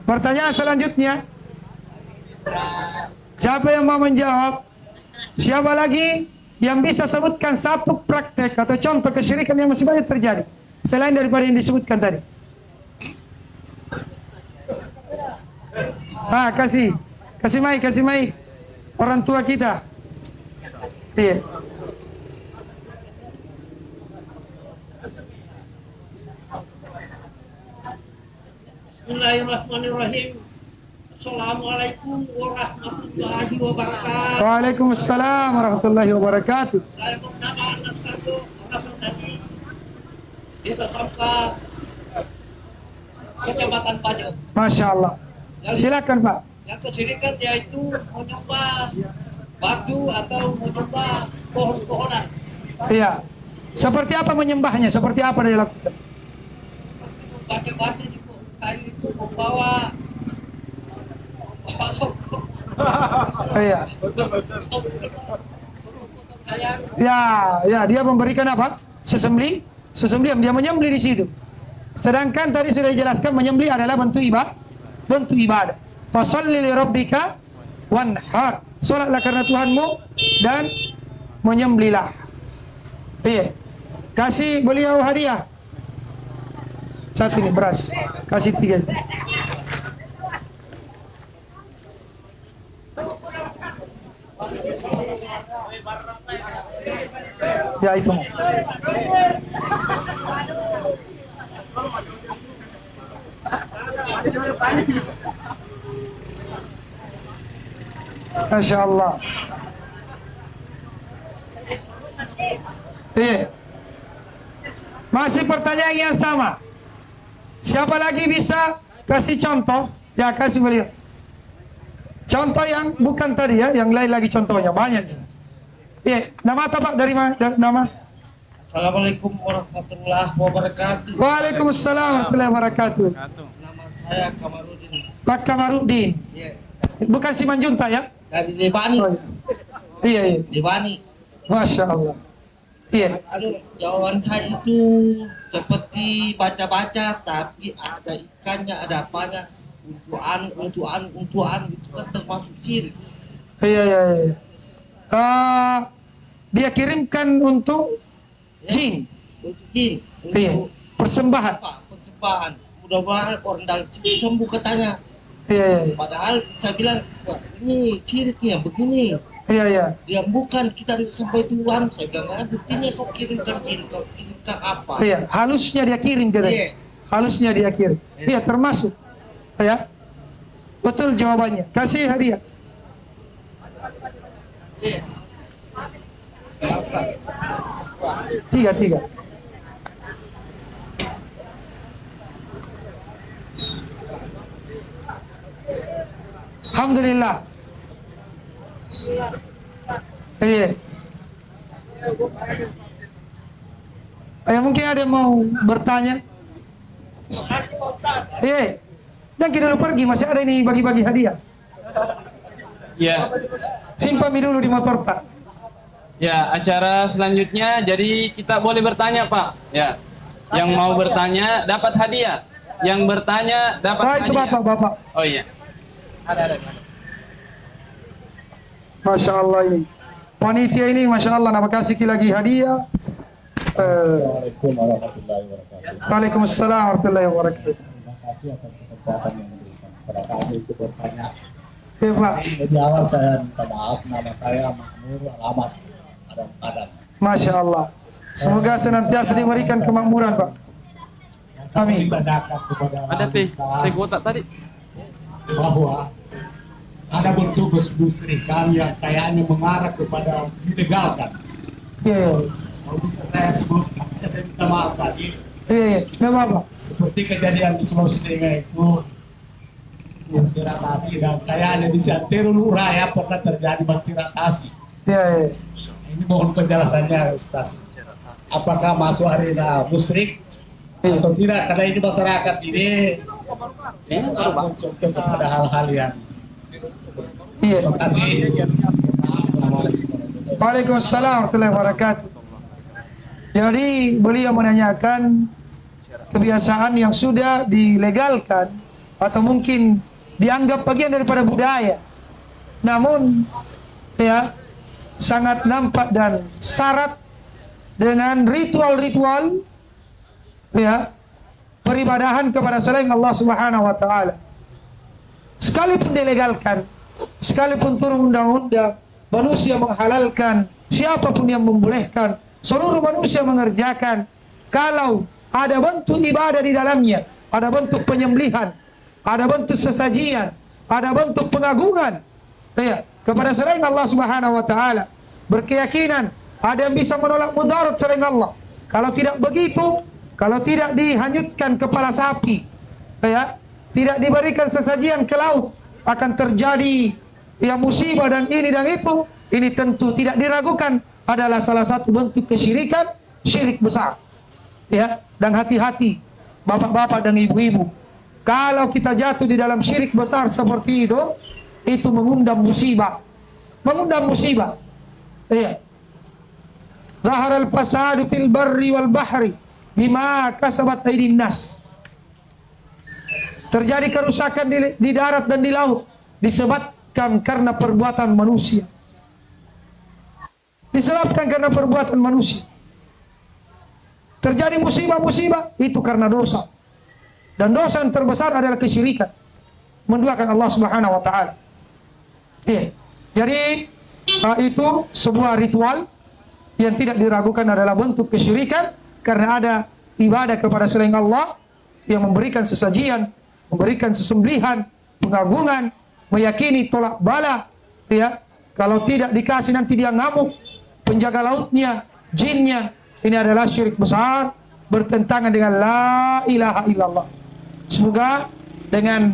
Pertanyaan selanjutnya, siapa yang mau menjawab? Siapa lagi yang bisa sebutkan satu praktek atau contoh kesyirikan yang masih banyak terjadi selain daripada yang disebutkan tadi? Kasih mic orang tua kita. Iya. Bismillahirrahmanirrahim. Assalamualaikum warahmatullahi wabarakatuh. Waalaikumsalam warahmatullahi wabarakatuh. Saya bernama Anas Kardo, orang dari Desa Samka, Kecamatan Pajo. Masya Allah. Silakan Pak. Yang kesyirikan yaitu menyembah batu atau menyembah pohon-pohonan. Iya. Seperti apa menyembahnya? Seperti apa dia lakukan? Batu-batu di kayu itu membawa Iya. Ya, dia memberikan apa? Sesembelih, dia menyembelih di situ. Sedangkan tadi sudah dijelaskan menyembelih adalah bentuk ibadah. Fasholli li rabbika wanhar. Salatlah karena Tuhanmu dan menyembelihlah. Iya. Kasih beliau hadiah. Satu ini beras. Kasih 3. Ya itu. Masya Allah. Masih pertanyaan yang sama. Siapa lagi bisa kasih contoh? Ya, kasih beliau. Contoh yang bukan tadi ya, yang lain lagi contohnya banyak. Iya, nama apa Pak? Dari mana? Nama? Assalamualaikum warahmatullahi wabarakatuh. Waalaikumsalam warahmatullahi wabarakatuh. Nama saya Kamarudin. Pak Kamarudin. Iya. Bukan Simanjunta ya? Dari Lebani. Oh, iya. Lebani. Masya Allah. Iya. Aduh, jawaban saya itu seperti baca-baca, tapi ada ikannya, ada apanya. Untuk anu itu kan termasuk syirik. Iya. Dia kirimkan untuk jin. Untuk jin. Iya. Persembahan. Persembahan. Mudah-mudahan orang dalam sembuh katanya. Iya. Padahal saya bilang, wah, ini syiriknya begini. Iya. Dia bukan kita sampai Tuhan. Saya bilang, buktinya kau kirimkan jin, kau kirimkan apa? Iya. Halusnya dia kirim dia. Iya. Halusnya dia kirim. Iya, termasuk. Ya. Betul jawabannya. Kasih hadiah. Iya. 3. Alhamdulillah. Iya. Mungkin ada yang mau bertanya. Iya. Jangan kita dulu pergi, masih ada ini bagi-bagi hadiah. Ya, Simpan dulu di motor Pak. ya, acara selanjutnya jadi kita boleh bertanya Pak. Ya, yang mau bertanya dapat hadiah. Yang bertanya dapat Itu hadiah. Bapak. Oh iya. Ada. Masya Allah ini. Panitia ini Masya Allah, nama kasih lagi hadiah. Assalamualaikum warahmatullahi wabarakatuh. Waalaikumsalam warahmatullahi wabarakatuh. Terima kasih atas kesempatan yang diberikan kepada kami untuk bertanya. Ya Pak. Lebih awal saya minta maaf, nama saya Makmur, alamat Padang. Masya Allah. Semoga senantiasa diberikan kemakmuran Pak. Yang saya Amin. tanyakan kepada Ada teh Ustaz kotak tadi. bahwa ada bentuk kemusyrikan yang kayaknya mengarah kepada dilegalkan. Iya. Kalau bisa saya sebut, saya minta maaf tadi. Iya. Nggak apa-apa. Seperti kejadian di Sulawesi Tengah itu, Banciratasi, dan kayaknya di Santero Luraya pernah terjadi Banciratasi. Iya. Ini mohon penjelasannya Ustaz. Apakah masuk arena musyrik atau tidak? Karena ini masyarakat ini contoh kepada hal-hal yang. Iya. Terima kasih. Assalamualaikum. Waalaikumsalam warahmatullahi wabarakatuh. Jadi beliau menanyakan kebiasaan yang sudah dilegalkan atau mungkin dianggap bagian daripada budaya, namun ya sangat nampak dan syarat dengan ritual-ritual ya peribadahan kepada selain Allah Subhanahu wa taala. Sekalipun dilegalkan, sekalipun turun undang-undang, manusia menghalalkan, siapapun yang membolehkan, seluruh manusia mengerjakan, kalau ada bentuk ibadah di dalamnya, ada bentuk penyembelihan, ada bentuk sesajian, ada bentuk pengagungan ya kepada selain Allah Subhanahu wa taala, berkeyakinan ada yang bisa menolak mudarat selain Allah. Kalau tidak begitu, kalau tidak dihanyutkan kepala sapi ya, tidak diberikan sesajian ke laut, akan terjadi ya musibah dan ini dan itu. Ini tentu tidak diragukan adalah salah satu bentuk kesyirikan, syirik besar ya. Dan hati-hati bapak-bapak dan ibu-ibu, kalau kita jatuh di dalam syirik besar seperti itu itu mengundang musibah. Mengundang musibah. Iya. Zahara al-fasadu fil barri wal bahri bima kasabat aydin nas. Terjadi kerusakan di darat dan di laut disebabkan karena perbuatan manusia. Disebabkan karena perbuatan manusia. Terjadi musibah-musibah itu karena dosa. Dan dosa yang terbesar adalah kesyirikan. Menduakan Allah Subhanahu wa taala. Iya. Jadi itu sebuah ritual yang tidak diragukan adalah bentuk kesyirikan karena ada ibadah kepada selain Allah yang memberikan sesajian, memberikan sesembelihan, pengagungan, meyakini tolak bala, ya. Kalau tidak dikasih nanti dia ngamuk. Penjaga lautnya, jinnya, ini adalah syirik besar, bertentangan dengan la ilaha illallah. Semoga dengan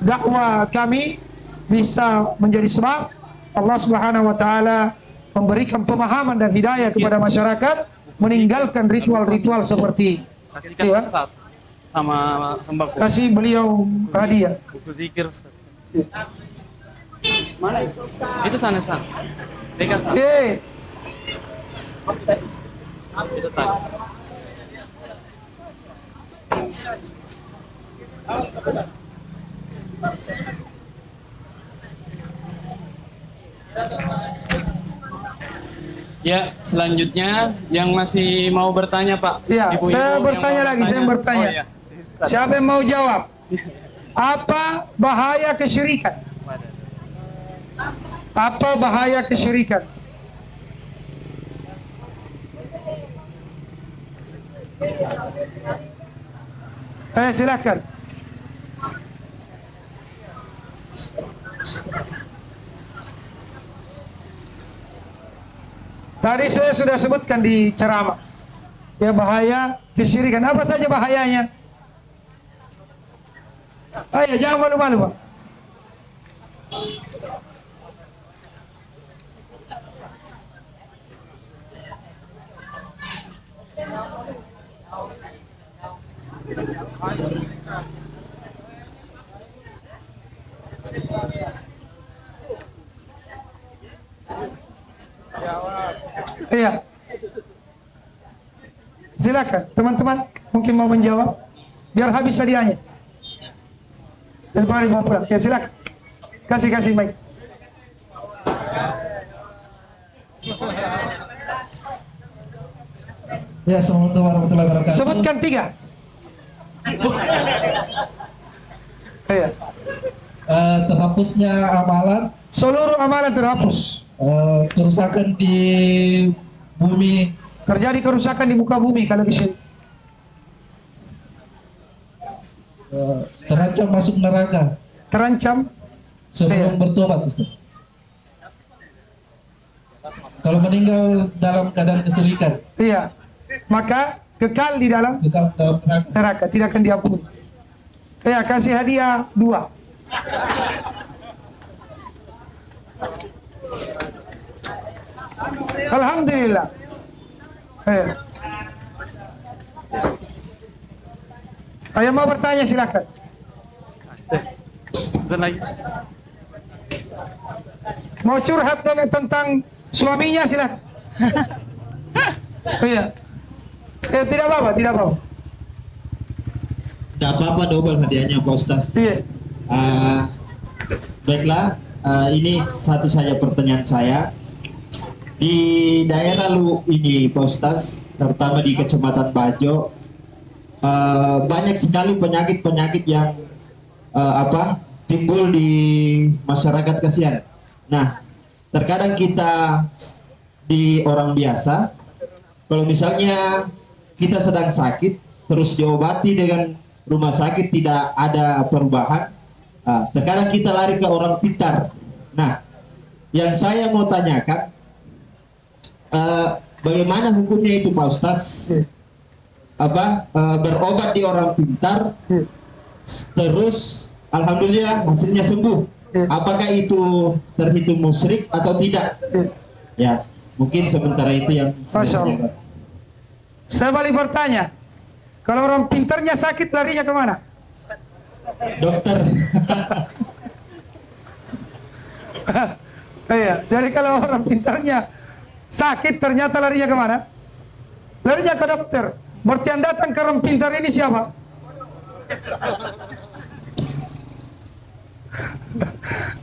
dakwah kami bisa menjadi sebab Allah Subhanahu wa taala memberikan pemahaman dan hidayah kepada masyarakat meninggalkan ritual-ritual seperti ini. Kasihkan Ya. Ustaz sama sembako. Kasih beliau hadiah. Buku zikir Ustaz. Mana itu? Itu sana. Dekat sana. Itu tadi. Ya, selanjutnya yang masih mau bertanya, Pak. Ya, Ibu-ibu saya yang bertanya mau lagi, saya bertanya. Oh, iya. Siapa yang mau jawab? Apa bahaya kesyirikan? Apa bahaya kesyirikan? Silakan. Tadi saya sudah sebutkan di ceramah. Ya, bahaya kesyirikan. Apa saja bahayanya? Ayo, jangan malu-malu, Pak. Iya. Silakan, teman-teman mungkin mau menjawab biar habis hadiahnya. Daripada mau pulang. Ya, silakan. Kasih mic. Ya, assalamualaikum warahmatullahi wabarakatuh. Sebutkan 3. Iya. Terhapusnya amalan, Seluruh amalan terhapus. kerusakan di bumi, Terjadi kerusakan di muka bumi kalau disyirik. terancam masuk neraka Terancam. sebelum Iya. bertobat, Ustaz. Kalau meninggal dalam keadaan kesyirikan, Iya. Maka kekal di dalam kita dalam neraka. neraka, tidak akan diampuni. Ya, kasih hadiah 2. Alhamdulillah. Ayo mau bertanya silakan. Sebentar lagi. Mau curhat dengan tentang suaminya silakan. Iya. Tidak apa-apa, tidak apa-apa. Tidak apa-apa, double hadiahnya Pak Ustaz. Iya. Baiklah, ini satu saja pertanyaan saya. Di daerah lu ini Pak Ustaz, terutama di Kecamatan Bajo, banyak sekali penyakit-penyakit yang timbul di masyarakat kasihan. Nah, terkadang kita di orang biasa, kalau misalnya kita sedang sakit, terus diobati dengan rumah sakit tidak ada perubahan, terkadang kita lari ke orang pintar. Nah, yang saya mau tanyakan, bagaimana hukumnya itu Pak Ustaz? Berobat di orang pintar, terus alhamdulillah hasilnya sembuh. Apakah itu terhitung musyrik atau tidak? Ya, mungkin sementara itu yang Masya Allah. Saya balik bertanya, kalau orang pintarnya sakit larinya kemana? Dokter. Iya, jadi kalau orang pintarnya sakit ternyata larinya kemana? Larinya ke dokter. Berarti yang datang ke orang pintar ini siapa?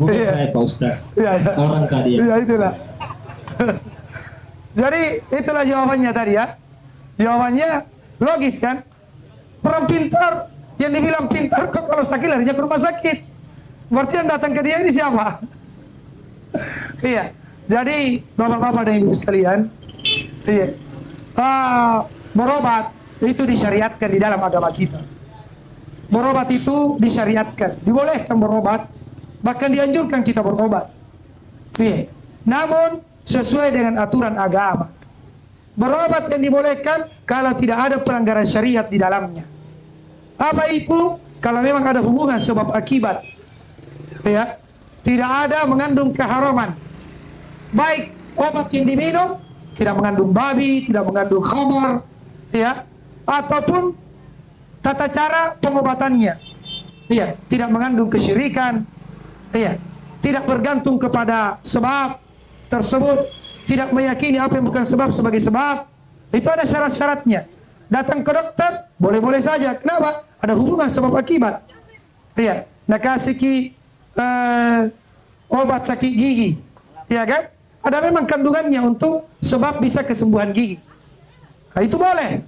Bukan Iya. saya Pak Ustaz. Iya, iya. Orang tadi. Iya, itulah. Jadi itulah jawabannya tadi ya. Jawabannya logis kan? Orang pintar yang dibilang pintar kok kalau sakit larinya ke rumah sakit. Berarti yang datang ke dia ini siapa? Iya. Jadi bapak-bapak dan ibu sekalian, iya. Berobat itu disyariatkan di dalam agama kita. Berobat itu disyariatkan, dibolehkan berobat, bahkan dianjurkan kita berobat. Iya. Namun sesuai dengan aturan agama. Berobat yang dibolehkan kalau tidak ada pelanggaran syariat di dalamnya. Apa itu? Kalau memang ada hubungan sebab akibat. Ya, tidak ada mengandung keharaman. Baik obat yang diminum tidak mengandung babi, tidak mengandung khamar, ya, ataupun tata cara pengobatannya, ya, tidak mengandung kesyirikan, ya, tidak bergantung kepada sebab tersebut, tidak meyakini apa yang bukan sebab sebagai sebab. Itu ada syarat-syaratnya. Datang ke dokter boleh-boleh saja. Kenapa? Ada hubungan sebab akibat. Iya, nak kasih obat sakit gigi, ya kan? Ada memang kandungannya untuk sebab bisa kesembuhan gigi. Nah, itu boleh.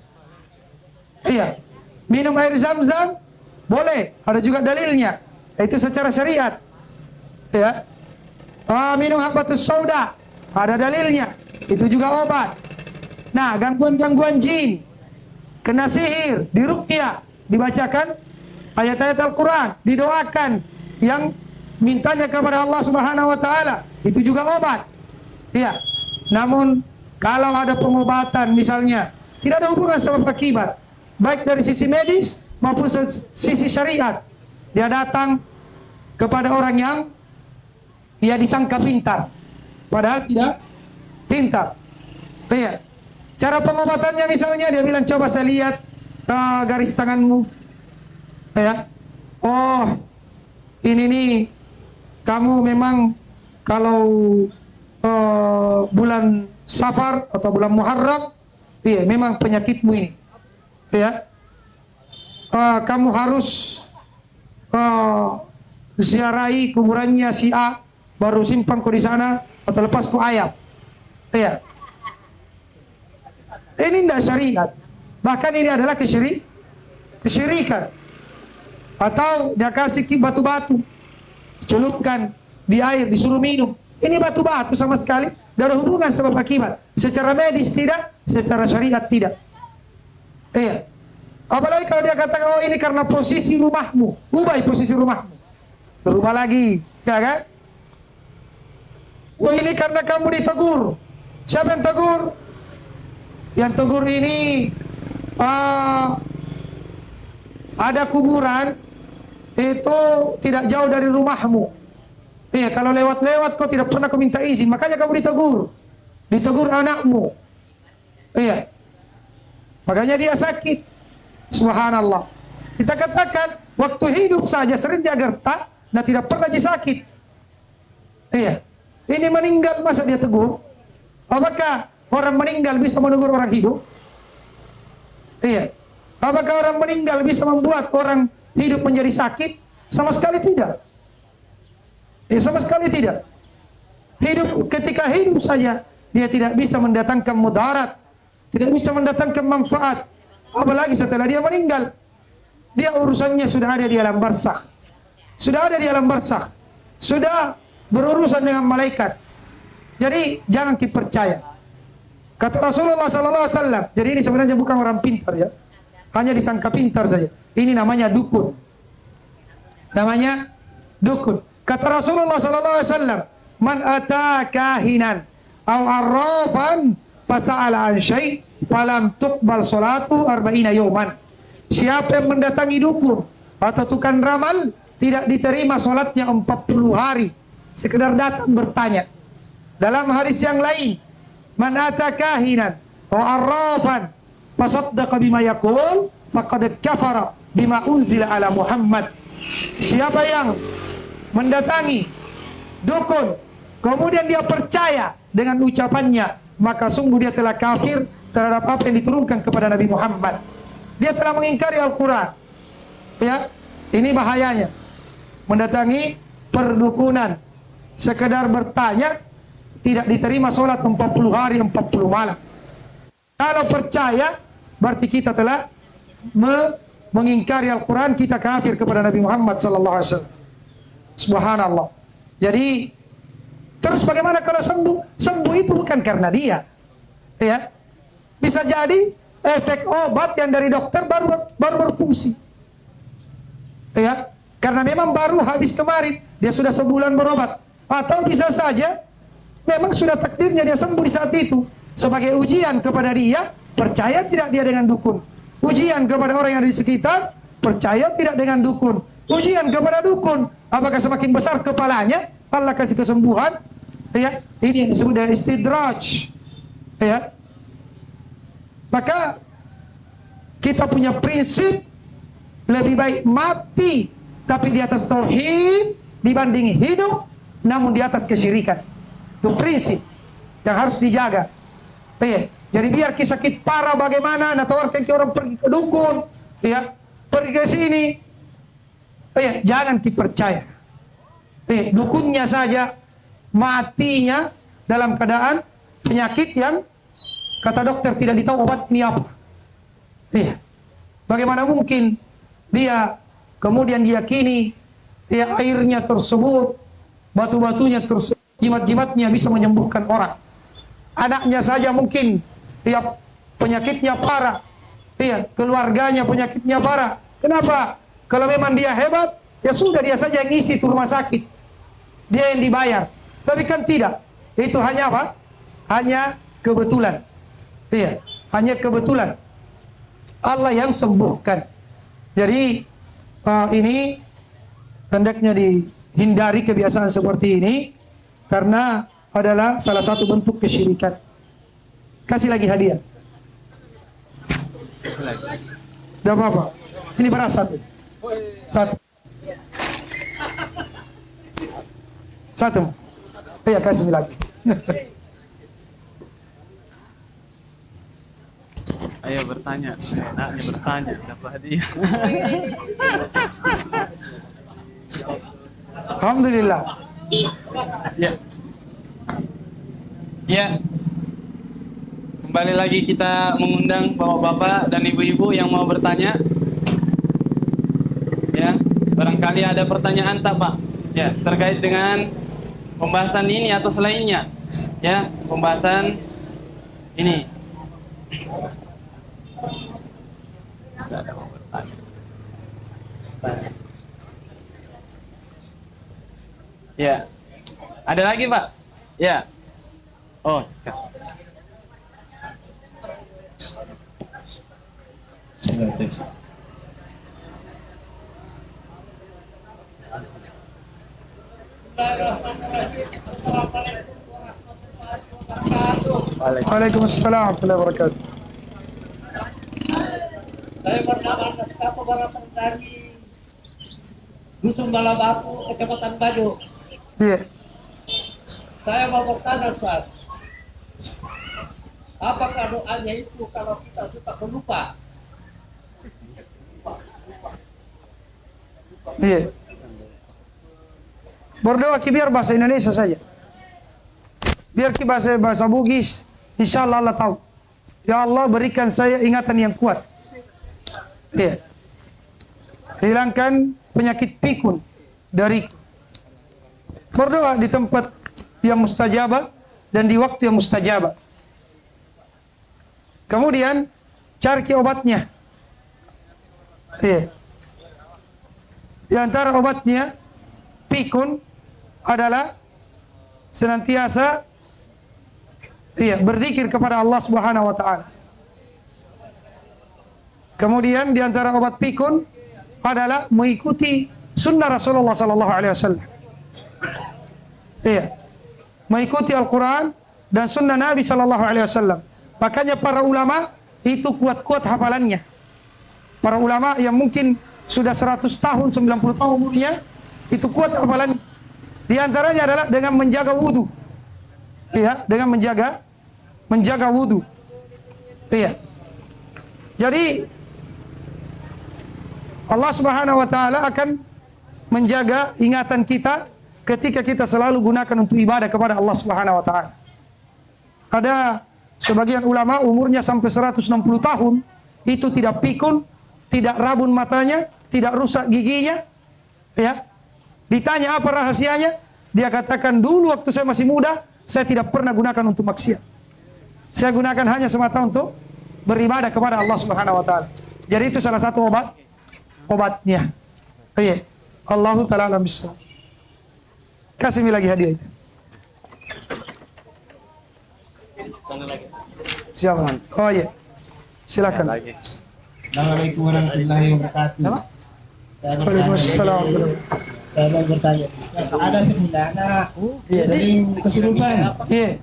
Iya. Minum air zam-zam boleh, ada juga dalilnya. Itu secara syariat. Ya. Minum habatus sauda ada dalilnya. Itu juga obat. Nah, gangguan-gangguan jin, kena sihir, diruqyah, dibacakan ayat-ayat Al-Quran, didoakan yang mintanya kepada Allah Subhanahu wa taala, itu juga obat. Iya. Namun kalau ada pengobatan misalnya tidak ada hubungan sebab akibat, baik dari sisi medis maupun sisi syariat, dia datang kepada orang yang ia disangka pintar padahal tidak pintar. Iya. Cara pengobatannya misalnya dia bilang, coba saya lihat garis tanganmu, ya. Oh, ini nih kamu memang kalau bulan Safar atau bulan Muharram, iya memang penyakitmu ini, ya. Kamu harus ziarahi kuburannya si A, baru simpan kau di sana atau lepas kau ayam, ya. Ini tidak syariat, bahkan ini adalah kesyirikan. Atau dia kasih batu-batu, celupkan di air, disuruh minum. Ini batu-batu sama sekali tidak ada hubungan sebab akibat. Secara medis tidak, secara syariat tidak. Iya. Apalagi kalau dia katakan, oh ini karena posisi rumahmu, ubah posisi rumahmu, berubah lagi, ya kan? Oh ini karena kamu ditegur. Siapa yang tegur? Yang tegur ini ada kuburan itu tidak jauh dari rumahmu. Iya, kalau lewat-lewat kau tidak pernah kau minta izin, makanya kamu ditegur. Ditegur anakmu. Iya. Makanya dia sakit. Subhanallah. Kita katakan waktu hidup saja sering dia gertak dan tidak pernah dia sakit. Iya. Ini meninggal masa dia tegur? Apakah orang meninggal bisa menegur orang hidup? Iya. Apakah orang meninggal bisa membuat orang hidup menjadi sakit? Sama sekali tidak. Ya, sama sekali tidak. Ketika hidup saja dia tidak bisa mendatangkan mudarat, tidak bisa mendatangkan manfaat. Apalagi setelah dia meninggal, dia urusannya sudah ada di alam barzakh. Sudah ada di alam barzakh. Sudah berurusan dengan malaikat. Jadi jangan dipercaya. Kata Rasulullah SAW. Jadi ini sebenarnya bukan orang pintar ya. Hanya disangka pintar saja. Ini namanya dukun. Namanya dukun. Kata Rasulullah SAW, man ata kahinan aw arrafan fasa'ala an syai' falam tuqbal salatu arba'ina yawman. Siapa yang mendatangi dukun atau tukang ramal, tidak diterima salatnya 40 hari. Sekedar datang bertanya. Dalam hadis yang lain, man ata kahinan aw arrafan fasaddaqa bima yaqul faqad kafara bima unzila ala Muhammad. siapa yang mendatangi dukun, kemudian dia percaya dengan ucapannya, maka sungguh dia telah kafir terhadap apa yang diturunkan kepada Nabi Muhammad. Dia telah mengingkari Al-Quran. Ya, ini bahayanya. Mendatangi perdukunan, sekedar bertanya, tidak diterima sholat 40 hari 40 malam. Kalau percaya, berarti kita telah mengingkari Al-Quran, kita kafir kepada Nabi Muhammad sallallahu alaihi wasallam. Subhanallah. Jadi, terus bagaimana kalau sembuh? Sembuh itu bukan karena dia. Ya. Bisa jadi efek obat yang dari dokter baru berfungsi. Ya. Karena memang baru habis kemarin, dia sudah sebulan berobat. Atau bisa saja memang sudah takdirnya dia sembuh di saat itu. Sebagai ujian kepada dia, percaya tidak dia dengan dukun. Ujian kepada orang yang ada di sekitar, percaya tidak dengan dukun. Ujian kepada dukun, apakah semakin besar kepalanya, Allah kasih kesembuhan. Ya, ini yang disebut dengan istidraj. Ya. Maka kita punya prinsip lebih baik mati tapi di atas tauhid dibanding hidup namun di atas kesyirikan. Itu prinsip yang harus dijaga. Ya. Jadi biar sakit parah bagaimana, natawarkan ke orang pergi ke dukun, ya, pergi ke sini, ya, jangan dipercaya. Dukunnya saja matinya dalam keadaan penyakit yang kata dokter tidak ditahu obat ini apa. Iya. Bagaimana mungkin dia kemudian diyakini ya airnya tersebut, batu-batunya tersebut, jimat-jimatnya bisa menyembuhkan orang. Anaknya saja mungkin ya penyakitnya parah. Iya, keluarganya penyakitnya parah. Kenapa? Kalau memang dia hebat, ya sudah dia saja yang isi itu rumah sakit. Dia yang dibayar. Tapi kan tidak. Itu hanya apa? Hanya kebetulan. Iya, hanya kebetulan. Allah yang sembuhkan. Jadi ini hendaknya dihindari kebiasaan seperti ini karena adalah salah satu bentuk kesyirikan. Kasih lagi hadiah. Tidak apa-apa. Ini beras satu. Satu. Iya, kasih lagi. Ayo bertanya. Anaknya bertanya. Dapat hadiah. Alhamdulillah. Ya. Ya. Kembali lagi kita mengundang bapak-bapak dan ibu-ibu yang mau bertanya. Ya, barangkali ada pertanyaan tak, Pak? Ya, terkait dengan pembahasan ini atau selainnya. Ya, pembahasan ini. Ya. Ada lagi, Pak? Ya. Oh, ya. Waalaikumsalam warahmatullahi wabarakatuh. Saya bernama Naskapa Barapan dari Dusun Balabatu, Kecamatan Baju. Iya. Saya mau bertanya, Ustaz. Apakah doanya itu kalau kita suka melupa? Iya. Berdoa biar bahasa Indonesia saja. Biar bahasa Bugis, insya Allah Allah tahu. Ya Allah berikan saya ingatan yang kuat. Iya. Hilangkan penyakit pikun dari. Berdoa di tempat yang mustajabah dan di waktu yang mustajabah. Kemudian cari obatnya. Iya. Di antara obatnya pikun adalah senantiasa berzikir kepada Allah Subhanahu wa taala. Kemudian di antara obat pikun adalah mengikuti sunnah Rasulullah sallallahu alaihi wasallam. Iya. Mengikuti Al-Qur'an dan sunnah Nabi sallallahu alaihi wasallam. Makanya para ulama itu kuat-kuat hafalannya. Para ulama yang mungkin sudah 100 tahun, 90 tahun umurnya, itu kuat hafalan. Di antaranya adalah dengan menjaga wudu. Iya, dengan menjaga wudu. Iya. Jadi Allah Subhanahu wa taala akan menjaga ingatan kita ketika kita selalu gunakan untuk ibadah kepada Allah Subhanahu wa taala. Ada sebagian ulama umurnya sampai 160 tahun, itu tidak pikun, tidak rabun matanya, tidak rusak giginya, ya. Ditanya apa rahasianya, dia katakan dulu waktu saya masih muda, saya tidak pernah gunakan untuk maksiat. Saya gunakan hanya semata untuk beribadah kepada Allah Subhanahu wa taala. Jadi itu salah satu obatnya. Iya. Allahu taala alam bisawab. Kasih lagi hadiah itu. Siapa? Oh iya. Silakan. Assalamualaikum warahmatullahi wabarakatuh. Waalaikumsalam. Saya mau bertanya, Ustaz, ada sebulan anak sering kesurupan. Iya.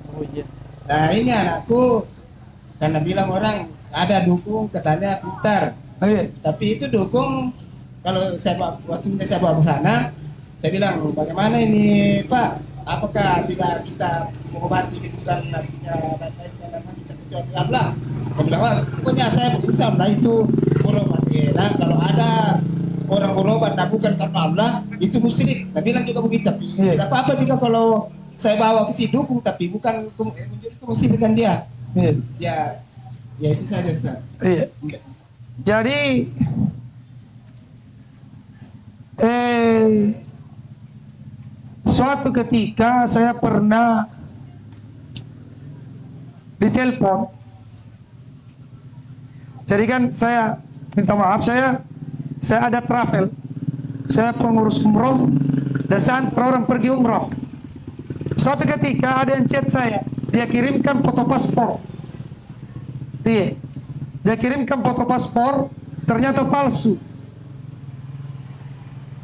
Nah ini anakku, karena bilang orang ada dukung katanya pintar. Iya. Tapi itu dukung, kalau waktu saya bawa ke sana, saya bilang bagaimana ini Pak? Apakah tidak kita mengobati bukan nantinya kita kecuali Allah? Saya bilang, wah, pokoknya saya berusaha Allah itu mengobati. Nah kalau ada orang berobat nah bukan karena Allah itu musyrik. Saya bilang juga begitu. Tapi tidak apa-apa jika kalau saya bawa ke si dukung tapi bukan menjadi kemusyrikan dia. Ya itu saja Ustaz. Iya. Jadi suatu ketika saya pernah ditelepon. Jadi kan saya minta maaf, saya ada travel, saya pengurus umroh dan saya antar orang pergi umroh. Suatu ketika ada yang chat saya, dia kirimkan foto paspor. Iya, dia kirimkan foto paspor, ternyata palsu.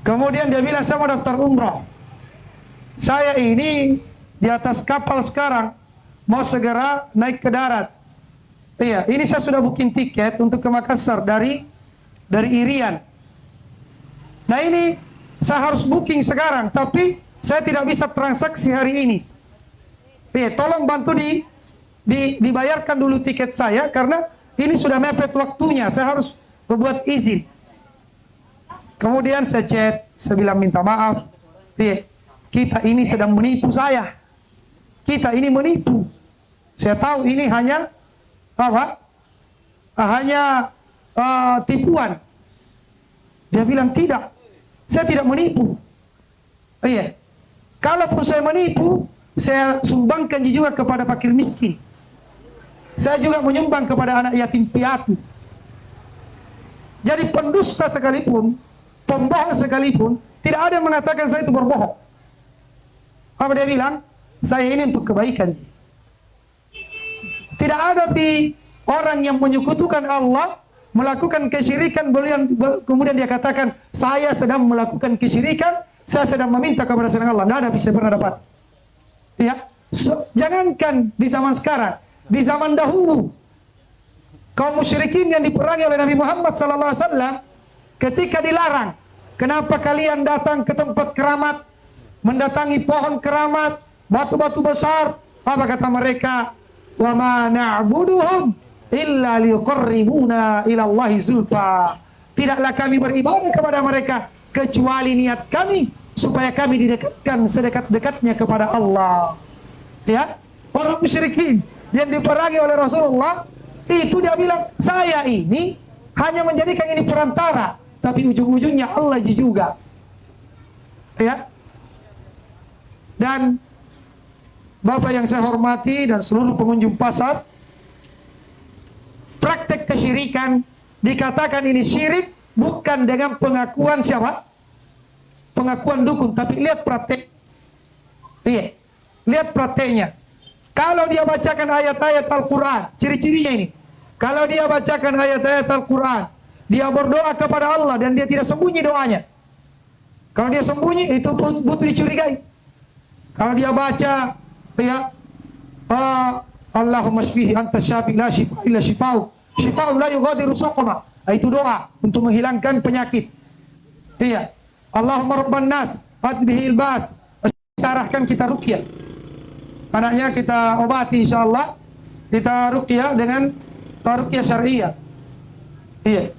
Kemudian dia bilang saya mau daftar umroh. Saya ini di atas kapal sekarang, mau segera naik ke darat. Iya, ini saya sudah booking tiket untuk ke Makassar dari Irian. Nah ini saya harus booking sekarang, tapi saya tidak bisa transaksi hari ini. Tolong bantu dibayarkan dulu tiket saya karena ini sudah mepet waktunya. Saya harus berbuat izin. Kemudian saya chat, saya bilang minta maaf. Kita ini sedang menipu saya. Kita ini menipu. Saya tahu ini hanya apa? Hanya tipuan. Dia bilang tidak, saya tidak menipu. Iya, kalaupun saya menipu, saya sumbangkan juga kepada fakir miskin. Saya juga menyumbang kepada anak yatim piatu. Jadi pendusta sekalipun, pembohong sekalipun, tidak ada yang mengatakan saya itu berbohong. Apa dia bilang? Saya ini untuk kebaikan. Tidak ada orang yang menyekutukan Allah melakukan kesyirikan, kemudian dia katakan saya sedang melakukan kesyirikan, saya sedang meminta kepada selain Allah. Tidak ada bisa pernah dapat. Ya, jangankan di zaman sekarang, di zaman dahulu kaum musyrikin yang diperangi oleh Nabi Muhammad SAW ketika dilarang, kenapa kalian datang ke tempat keramat, mendatangi pohon keramat, batu-batu besar? Apa kata mereka? Wa ma na'buduhum illa liqarribuna ila Allahi zulfa. Tidaklah kami beribadah kepada mereka kecuali niat kami supaya kami didekatkan sedekat-dekatnya kepada Allah. Ya, orang musyrikin yang diperangi oleh Rasulullah itu dia bilang saya ini hanya menjadikan ini perantara, tapi ujung-ujungnya Allah juga. Ya. Dan Bapak yang saya hormati dan seluruh pengunjung pasar, praktek kesyirikan dikatakan ini syirik bukan dengan pengakuan siapa? Pengakuan dukun, tapi lihat praktek. Iya, lihat prakteknya. Kalau dia bacakan ayat-ayat Al-Quran, ciri-cirinya ini. Kalau dia bacakan ayat-ayat Al-Quran, dia berdoa kepada Allah dan dia tidak sembunyi doanya. Kalau dia sembunyi, itu butuh dicurigai. Kalau dia baca, ya, Allahumma shfihi anta syafi la shifa illa shifa'u. Shifa'u la yughadiru saqama. Itu doa untuk menghilangkan penyakit. Iya. Allahumma rabban nas, fadbihil bas. Arahkan kita ruqyah. Anaknya kita obati insyaallah. Kita ruqyah dengan ruqyah syariah. Iya.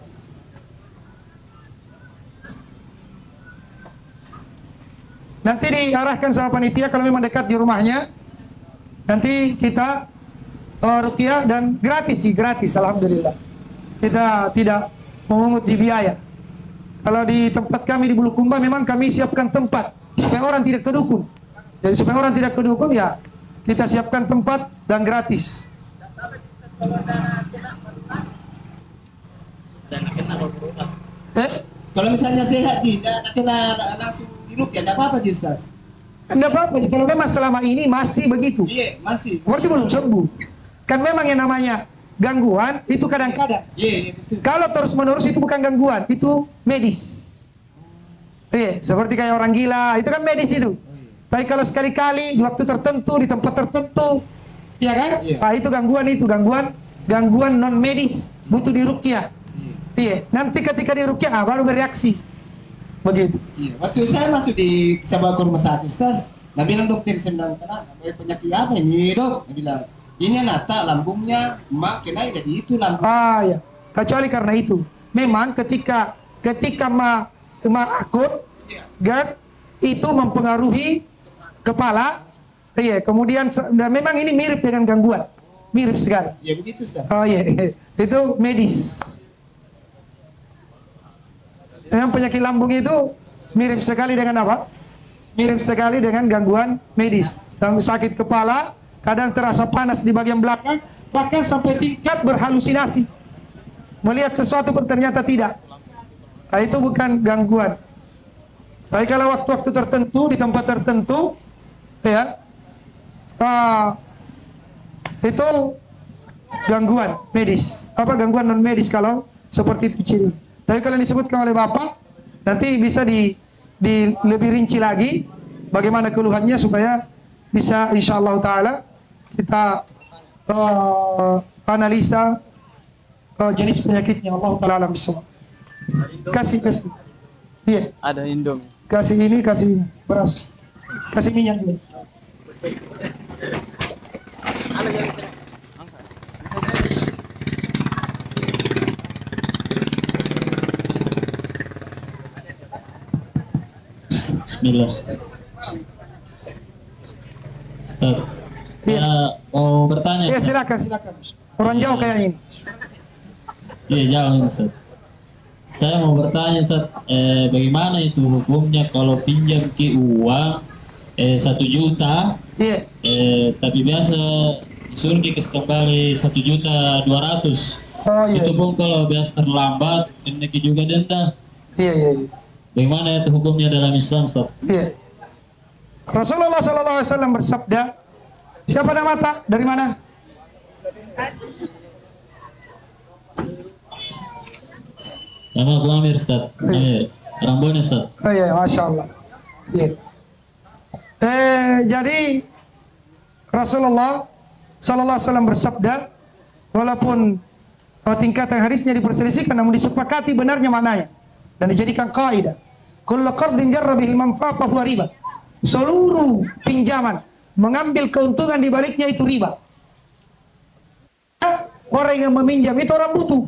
Nanti diarahkan sama panitia kalau memang dekat di rumahnya. Nanti kita ruqyah dan gratis sih, gratis alhamdulillah. Kita tidak memungut di biaya. Kalau di tempat kami di Bulukumba memang kami siapkan tempat supaya orang tidak kedukun. Jadi supaya orang tidak kedukun ya kita siapkan tempat dan gratis. Kalau misalnya sehat Ji, kena langsung diruqyah, enggak apa-apa Ji Ustaz. Enggak apa-apa kalau memang selama ini masih begitu. Iya, masih. Berarti belum sembuh. Kan memang yang namanya gangguan itu kadang-kadang. Iya, betul. Kalau terus-menerus itu bukan gangguan, itu medis. Iya, seperti kayak orang gila, itu kan medis itu. Tapi kalau sekali-kali di waktu tertentu, di tempat tertentu, ya kan? Iya. Nah, itu gangguan non medis, butuh diruqyah. Iya, nanti ketika diruqyah baru bereaksi. Begitu. Iya, waktu saya masuk di sebuah rumah sakit Ustaz, nah bilang dokter, saya bilang, kenapa penyakit apa ini dok? Dia bilang, ini nata lambungnya makin naik, jadi itu lambung. Ya. Kecuali karena itu. Memang ketika akut GERD itu mempengaruhi kepala. Iya, kemudian dan memang ini mirip dengan gangguan. Mirip sekali. Iya, begitu Ustaz. Oh iya, itu medis. Yang penyakit lambung itu mirip sekali dengan apa? Mirip sekali dengan gangguan medis. Dan sakit kepala, kadang terasa panas di bagian belakang, bahkan sampai tingkat berhalusinasi. Melihat sesuatu ternyata tidak. Nah, itu bukan gangguan. Tapi kalau waktu-waktu tertentu, di tempat tertentu, ya, itu gangguan medis. Apa gangguan non medis kalau seperti itu ciri. Tapi kalau disebutkan oleh Bapak, nanti bisa lebih rinci lagi bagaimana keluhannya supaya bisa insyaallah taala kita analisa jenis penyakitnya. Allah taala alam bisawab. Kasih. Iya. Ada Indomie. Kasih ini beras. Kasih minyak juga. Bismillah. Ustaz, saya mau bertanya. Ya silakan. Orang jauh kayak ini. Iya jauh ini Ustaz. Saya mau bertanya Ustaz, bagaimana itu hukumnya kalau pinjam ke uang 1 juta, Iya. tapi biasa disuruh kasih kembali 1.200.000. Oh iya. Itu pun kalau biasa terlambat, kena juga denda. Iya. Bagaimana itu hukumnya dalam Islam Ustaz? Iya. Rasulullah SAW bersabda, siapa nama tak? Dari mana? Nama aku Amir Ustaz. Amir. Rambone Ustaz. Oh iya, Masya Allah. Iya. Jadi Rasulullah SAW bersabda, walaupun tingkatan hadisnya diperselisihkan, namun disepakati benarnya maknanya dan dijadikan kaidah. Kullu qardin jarra bihil manfa'a fa huwa riba. Seluruh pinjaman mengambil keuntungan di baliknya itu riba. Orang yang meminjam itu orang butuh.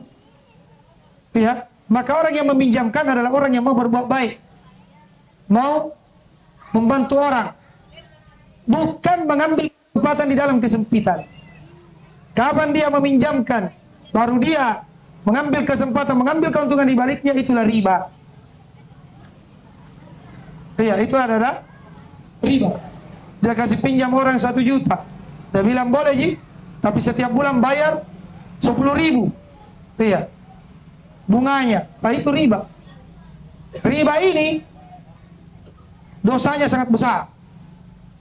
Ya, maka orang yang meminjamkan adalah orang yang mau berbuat baik. Mau membantu orang. Bukan mengambil kesempatan di dalam kesempitan. Kapan dia meminjamkan, baru dia mengambil kesempatan, mengambil keuntungan di baliknya, itulah riba. Iya, itu adalah riba. Dia kasih pinjam orang 1 juta. Dia bilang boleh Ji, tapi setiap bulan bayar 10.000. Iya. Bunganya. Nah, itu riba. Riba ini dosanya sangat besar.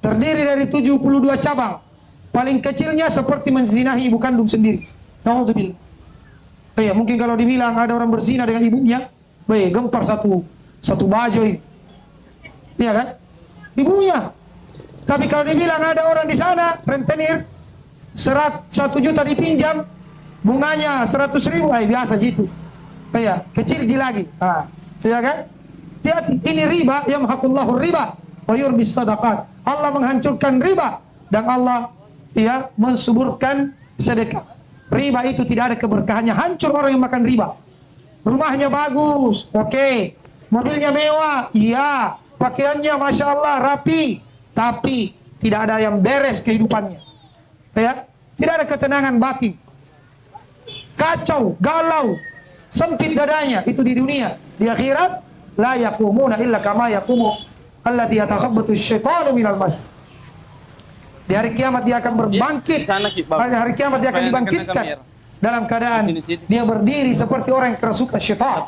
Terdiri dari 72 cabang. Paling kecilnya seperti menzinahi ibu kandung sendiri. Naudzubillah. Iya, mungkin kalau dibilang ada orang berzina dengan ibunya, gempar satu baju ini. Iya kan? Ibunya. Tapi kalau dibilang ada orang di sana rentenir 1 juta dipinjam, bunganya 100.000, biasa gitu. Iya, kecil lagi. Iya kan? hati-hati, ini riba, yamhaqullahu riba wa yurbis sadaqat. Allah menghancurkan riba dan Allah mensuburkan sedekah. Riba itu tidak ada keberkahannya, hancur orang yang makan riba. Rumahnya bagus, oke. Mobilnya mewah, iya. Pakaiannya Masya Allah rapi, tapi tidak ada yang beres kehidupannya. Ya, tidak ada ketenangan batin. Kacau, galau, sempit dadanya, itu di dunia. Di akhirat, la yaqumuna illa kama yaqumu alladhi yatakhabbatu asyaitanu minal mas. Di hari kiamat dia akan berbangkit. Di hari kiamat dia akan dibangkitkan dalam keadaan dia berdiri seperti orang yang kerasukan syaitan.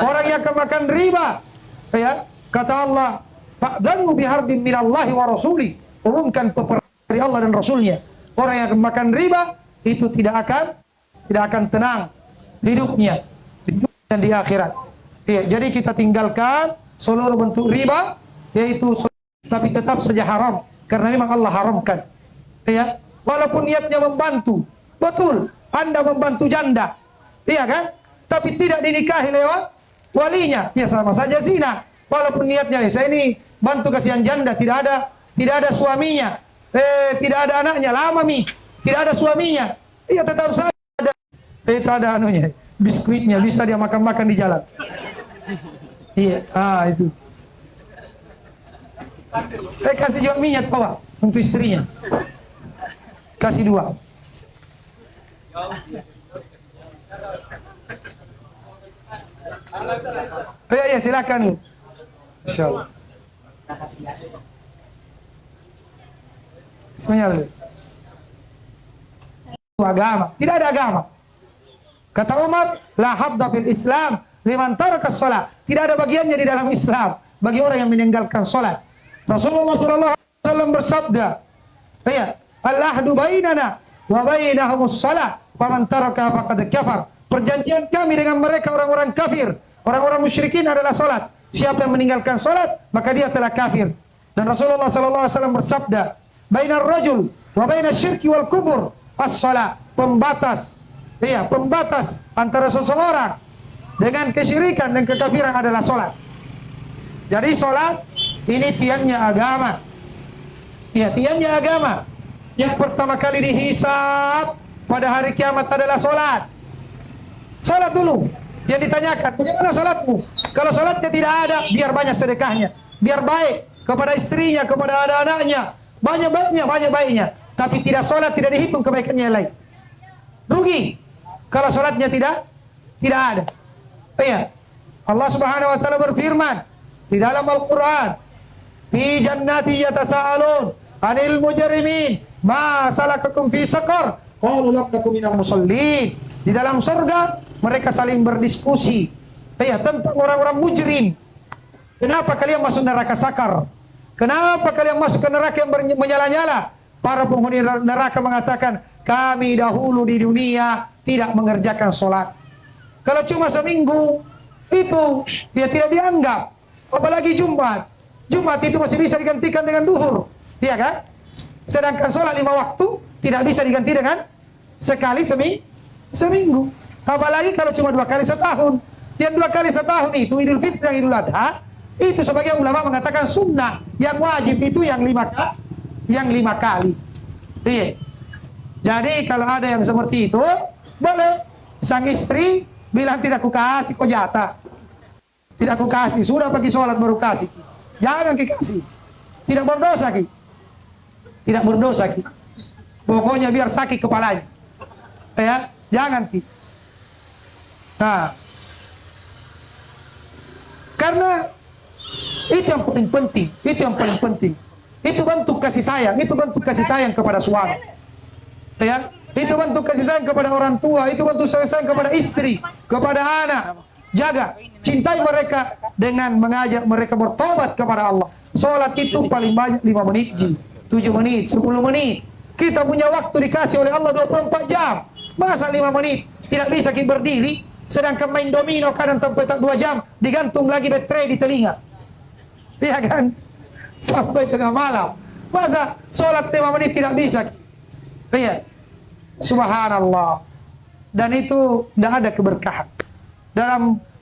Orang yang akan makan riba. Ya, kata Allah, fa'dhanu biharbin minallahi wa rasuli. Umumkan peperangan dari Allah dan Rasulnya. Orang yang akan makan riba itu tidak akan tenang hidupnya dan di akhirat. Ya, jadi kita tinggalkan seluruh bentuk riba, yaitu tapi tetap saja haram karena memang Allah haramkan. Ya, walaupun niatnya membantu, betul, Anda membantu janda, iya kan? Tapi tidak dinikahi lewat walinya, ya sama saja zina. Walaupun niatnya, saya ini bantu kasihan janda, tidak ada suaminya, tidak ada anaknya, lama tidak ada suaminya, iya tetap saja ada. Itu ada anunya, biskuitnya bisa dia makan-makan di jalan. Iya, itu. Kasih juga minyak tawa untuk istrinya. Kasih 2. Ya silakan. Insyaallah. Bismillah. Agama, tidak ada agama. Kata Umar, la hadda fil Islam liman taraka shalah. Tidak ada bagiannya di dalam Islam bagi orang yang meninggalkan salat. Rasulullah sallallahu alaihi wasallam bersabda, ya, al-ahdu bainana wa bainahumus shalah, faman taraka faqad kafar. Perjanjian kami dengan mereka orang-orang kafir, orang-orang musyrikin adalah salat. Siapa yang meninggalkan salat, maka dia telah kafir. Dan Rasulullah sallallahu alaihi wasallam bersabda, bainar rajul wa bainasyirki wal kufur as-shalah. Pembatas, iya, pembatas antara seseorang dengan kesyirikan dan kekafiran adalah salat. Jadi salat ini tiangnya agama. Ya, tiangnya agama. Yang pertama kali dihisab pada hari kiamat adalah salat. Salat dulu. Yang ditanyakan, bagaimana salatmu? Kalau salatnya tidak ada, biar banyak sedekahnya, biar baik kepada istrinya, kepada anak-anaknya, banyak baiknya. Tapi tidak salat, tidak dihitung kebaikannya yang lain. Rugi kalau salatnya tidak ada. Ya. Allah Subhanahu wa taala berfirman di dalam Al-Qur'an, fi jannati yatasaalun 'anil mujrimin ma salakakum fi saqar qalu lam nakum minal musallin. Di dalam surga mereka saling berdiskusi tentang orang-orang mujrim. Kenapa kalian masuk neraka sakar? Kenapa kalian masuk ke neraka yang menyala-nyala? Para penghuni neraka mengatakan, kami dahulu di dunia tidak mengerjakan sholat. Kalau cuma seminggu itu ya tidak dianggap. Apalagi Jumat. Jumat itu masih bisa digantikan dengan duhur, iya kan? Sedangkan sholat 5 waktu tidak bisa diganti dengan sekali seminggu. Apalagi kalau cuma 2 kali setahun. Yang 2 kali setahun itu Idul Fitri dan Idul Adha, itu sebagian ulama mengatakan sunnah. Yang wajib itu yang 5 kali. Iya. Jadi kalau ada yang seperti itu, boleh. Sang istri bilang tidak kukasih kok jatah. Tidak kukasih, sudah pergi sholat baru kasih. Jangan kikasih. Tidak berdosa ki. Tidak berdosa ki. Pokoknya biar sakit kepalanya. Ya, jangan ki. Nah, karena itu yang paling penting. Itu bentuk kasih sayang kepada suami. Ya, itu bentuk kasih sayang kepada orang tua, itu bentuk kasih sayang kepada istri, kepada anak. Jaga, cintai mereka dengan mengajak mereka bertobat kepada Allah. Salat itu paling banyak 5 menit, 7 menit, 10 menit. Kita punya waktu dikasih oleh Allah 24 jam. Masa 5 menit tidak bisa kita berdiri, sedangkan main domino kadang sampai 2 jam, digantung lagi baterai di telinga. Iya kan? Sampai tengah malam. Masa sholat 5 menit tidak bisa? Iya. Subhanallah. Dan itu tidak ada keberkahan.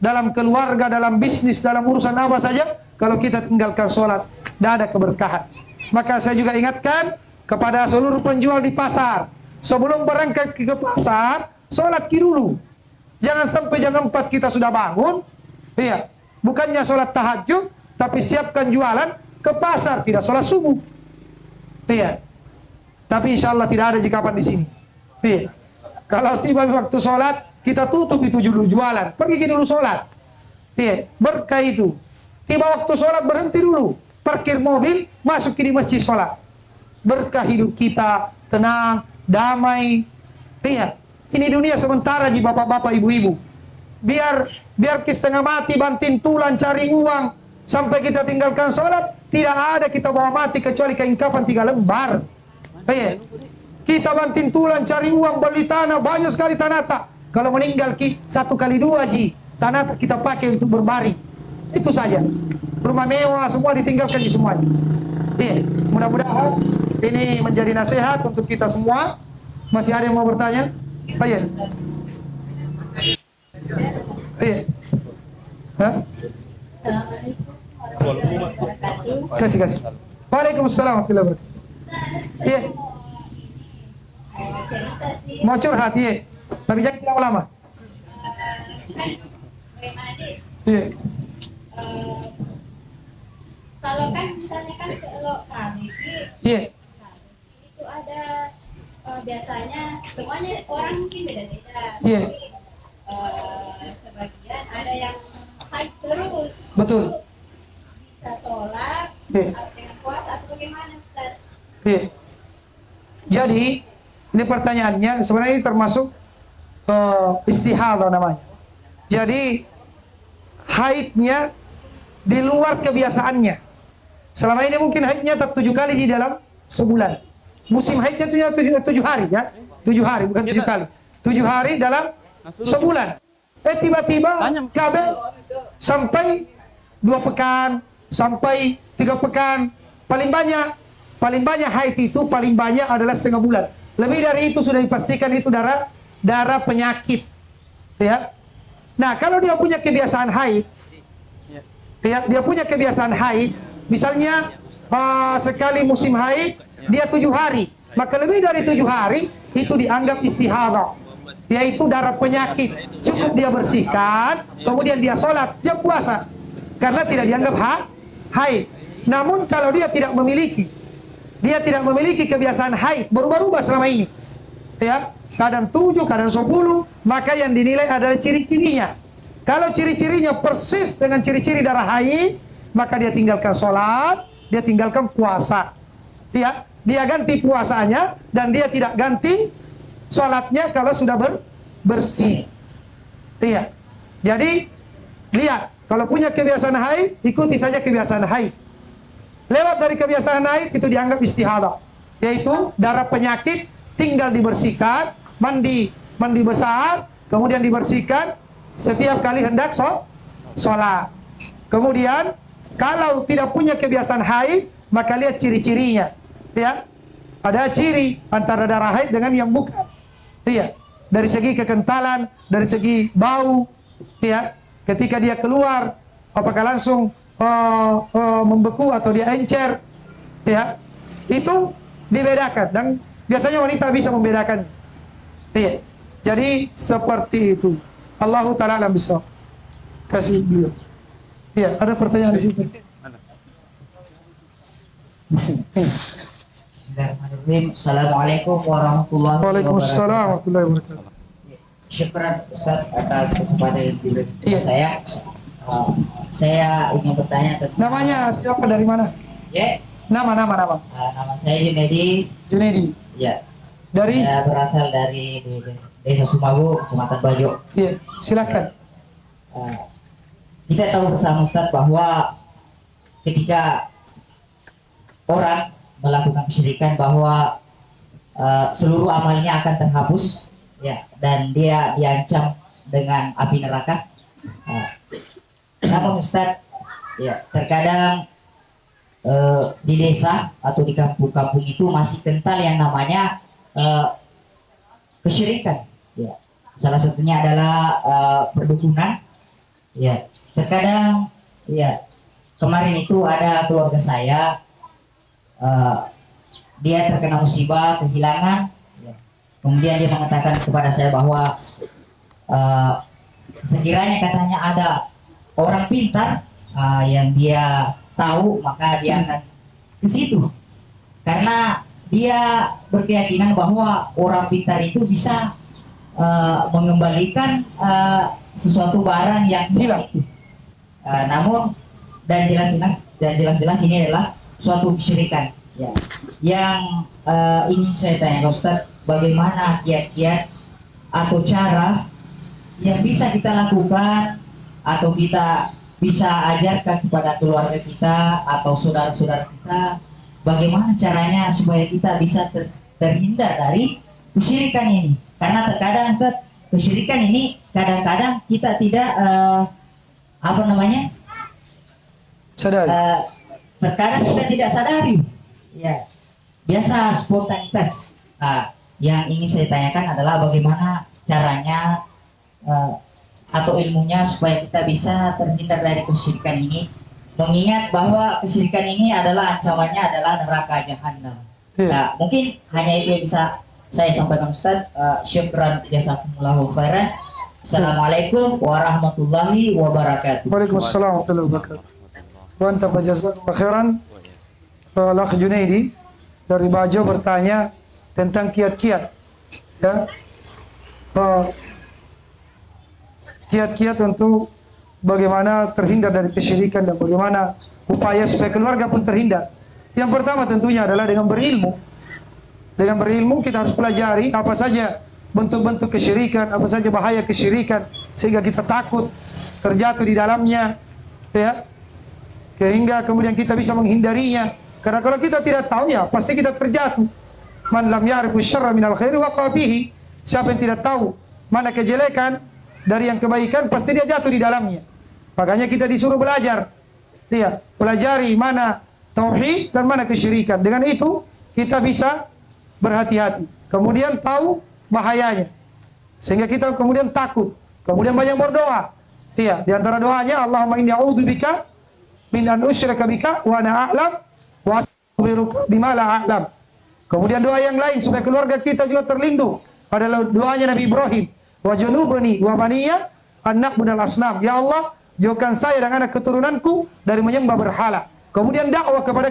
dalam keluarga, dalam bisnis, dalam urusan apa saja, kalau kita tinggalkan sholat, tidak ada keberkahan. Maka saya juga ingatkan kepada seluruh penjual di pasar, sebelum berangkat ke pasar, sholat dulu. Jangan sampai jam 4 kita sudah bangun, iya, bukannya sholat tahajud, tapi siapkan jualan ke pasar, tidak sholat subuh. Iya. Tapi insya Allah tidak ada jikapan di sini. Iya. Kalau tiba waktu sholat, kita tutup itu dulu jualan, pergi dulu sholat. Iya. Berkah itu. Tiba waktu sholat berhenti dulu, parkir mobil, masuk di masjid sholat. Berkah hidup kita, tenang, damai. Iya. Ini dunia sementara ji bapak-bapak, ibu-ibu. Biar setengah mati banting tulang cari uang sampai kita tinggalkan sholat, tidak ada kita bawa mati kecuali kain kafan 3 lembar. Iya. Kita banting tulang cari uang, beli tanah, banyak sekali tanah tak. Kalau meninggal 1 kali 2 ji, tanah kita pakai untuk berbaring. Itu saja. Rumah mewah semua ditinggalkan di semuanya. Iya. Mudah-mudahan ini menjadi nasihat untuk kita semua. Masih ada yang mau bertanya? Iya. Iya. Hah? Kasih. Waalaikumsalam warahmatullahi wabarakatuh. Iya. Mau curhat, iya. Tapi jangan lama. Iya. Kalau kan misalnya kan kalau kami Iya. itu ada biasanya semuanya orang mungkin beda-beda. Iya. Tapi sebagian ada yang haid terus. Betul. Bisa sholat Iya. dengan puasa atau bagaimana Ustaz? Iya. Jadi ini pertanyaannya sebenarnya ini termasuk istihadah namanya. Jadi haidnya di luar kebiasaannya. Selama ini mungkin haidnya 7 kali di dalam sebulan. Musim haidnya 7 hari ya. 7 hari bukan 7 kali. 7 hari dalam sebulan. Tiba-tiba KB sampai 2 pekan, sampai 3 pekan. Paling banyak haid itu paling banyak adalah setengah bulan. Lebih dari itu sudah dipastikan itu darah penyakit. Ya. Nah, kalau dia punya kebiasaan haid, ya, dia punya kebiasaan haid, misalnya sekali musim haid dia 7 hari, maka lebih dari 7 hari itu dianggap istihadah, yaitu darah penyakit. Cukup dia bersihkan, kemudian dia sholat, dia puasa, karena tidak dianggap haid. Namun kalau dia tidak memiliki kebiasaan haid, berubah-ubah selama ini, ya, kadang 7, kadang 10, maka yang dinilai adalah ciri-cirinya. Kalau ciri-cirinya persis dengan ciri-ciri darah haid, maka dia tinggalkan sholat, dia tinggalkan puasa. Ya, dia ganti puasanya dan dia tidak ganti sholatnya kalau sudah bersih. Iya. Jadi lihat, kalau punya kebiasaan haid, ikuti saja kebiasaan haid. Lewat dari kebiasaan haid itu dianggap istihadah, yaitu darah penyakit tinggal dibersihkan, mandi besar, kemudian dibersihkan setiap kali hendak sholat. Kemudian kalau tidak punya kebiasaan haid, maka lihat ciri-cirinya. Ya, ada ciri antara darah haid dengan yang bukan. Iya, dari segi kekentalan, dari segi bau. Ya, ketika dia keluar, apakah langsung membeku atau dia encer. Ya, itu dibedakan dan biasanya wanita bisa membedakan. Iya, jadi seperti itu. Allahu ta'ala alam bisawab. Kasih beliau. Iya, ada pertanyaan di situ. Bismillahirrahmanirrahim. Assalamualaikum warahmatullahi wabarakatuh. Waalaikumsalam warahmatullahi wabarakatuh. Syukran Ustaz atas kesempatan yang diberikan saya. Saya ingin bertanya tentang Namanya siapa, dari mana? Ya. Nama. Nama saya Junedi. Ya. Dari? Saya berasal dari Desa Sumabu, Kecamatan Bajo. Iya, silakan. Kita tahu bersama Ustaz bahwa ketika orang melakukan kesyirikan bahwa seluruh amalnya akan terhapus, ya, dan dia diancam dengan api neraka. Namun Ustaz, ya, terkadang di desa atau di kampung-kampung itu masih kental yang namanya kesyirikan. Ya. Salah satunya adalah perdukunan, Ya, terkadang ya kemarin itu ada keluarga saya, dia terkena musibah kehilangan, ya. Kemudian dia mengatakan kepada saya bahwa sekiranya katanya ada orang pintar yang dia tahu, maka dia akan ke situ, karena dia berkeyakinan bahwa orang pintar itu bisa mengembalikan sesuatu barang yang hilang itu. Namun dan jelas-jelas ini adalah suatu kesyirikan. Ya. Yang ingin saya tanya Ustaz, bagaimana kiat-kiat atau cara yang bisa kita lakukan atau kita bisa ajarkan kepada keluarga kita atau saudara-saudara kita, bagaimana caranya supaya kita bisa terhindar dari kesyirikan ini? Karena terkadang Ustaz, kesyirikan ini kadang-kadang kita tidak sadari. Terkadang kita tidak sadari. Ya, biasa spontanitas. Yang ingin saya tanyakan adalah bagaimana caranya atau ilmunya supaya kita bisa terhindar dari kesyirikan ini, mengingat bahwa kesyirikan ini adalah ancamannya adalah neraka jahanam. Nah, mungkin hanya itu yang bisa saya sampaikan Ustaz. Syukran jazakumullahu khairan. Assalamualaikum warahmatullahi wabarakatuh. Waalaikumsalam warahmatullahi wabarakatuh. Wa anta jazakumullahu khairan. Al-Akh Junaidi dari Bajo bertanya tentang kiat-kiat, ya, kiat-kiat untuk bagaimana terhindar dari kesyirikan dan bagaimana upaya supaya keluarga pun terhindar. Yang pertama tentunya adalah dengan berilmu. Dengan berilmu kita harus pelajari apa saja bentuk-bentuk kesyirikan, apa saja bahaya kesyirikan, sehingga kita takut terjatuh di dalamnya, ya, sehingga kemudian kita bisa menghindarinya. Karena kalau kita tidak tahu, ya pasti kita terjatuh. Man lam ya'rifu syarra minal khairi waqa fihi. Siapa yang tidak tahu mana kejelekan dari yang kebaikan, pasti dia jatuh di dalamnya. Makanya kita disuruh belajar, ya, pelajari mana tauhid dan mana kesyirikan. Dengan itu kita bisa berhati-hati, kemudian tahu bahayanya, sehingga kita kemudian takut, kemudian banyak berdoa. Iya, di antara doanya Allahumma inni a'udzubika min an usyraka bika wa ana a'lam wa astaghfiruka bima la a'lam. Kemudian doa yang lain supaya keluarga kita juga terlindung adalah doanya Nabi Ibrahim, wa junubni wa baniya an na'budal asnam. Ya Allah, jauhkan saya dan anak keturunanku dari menyembah berhala. Kemudian dakwah kepada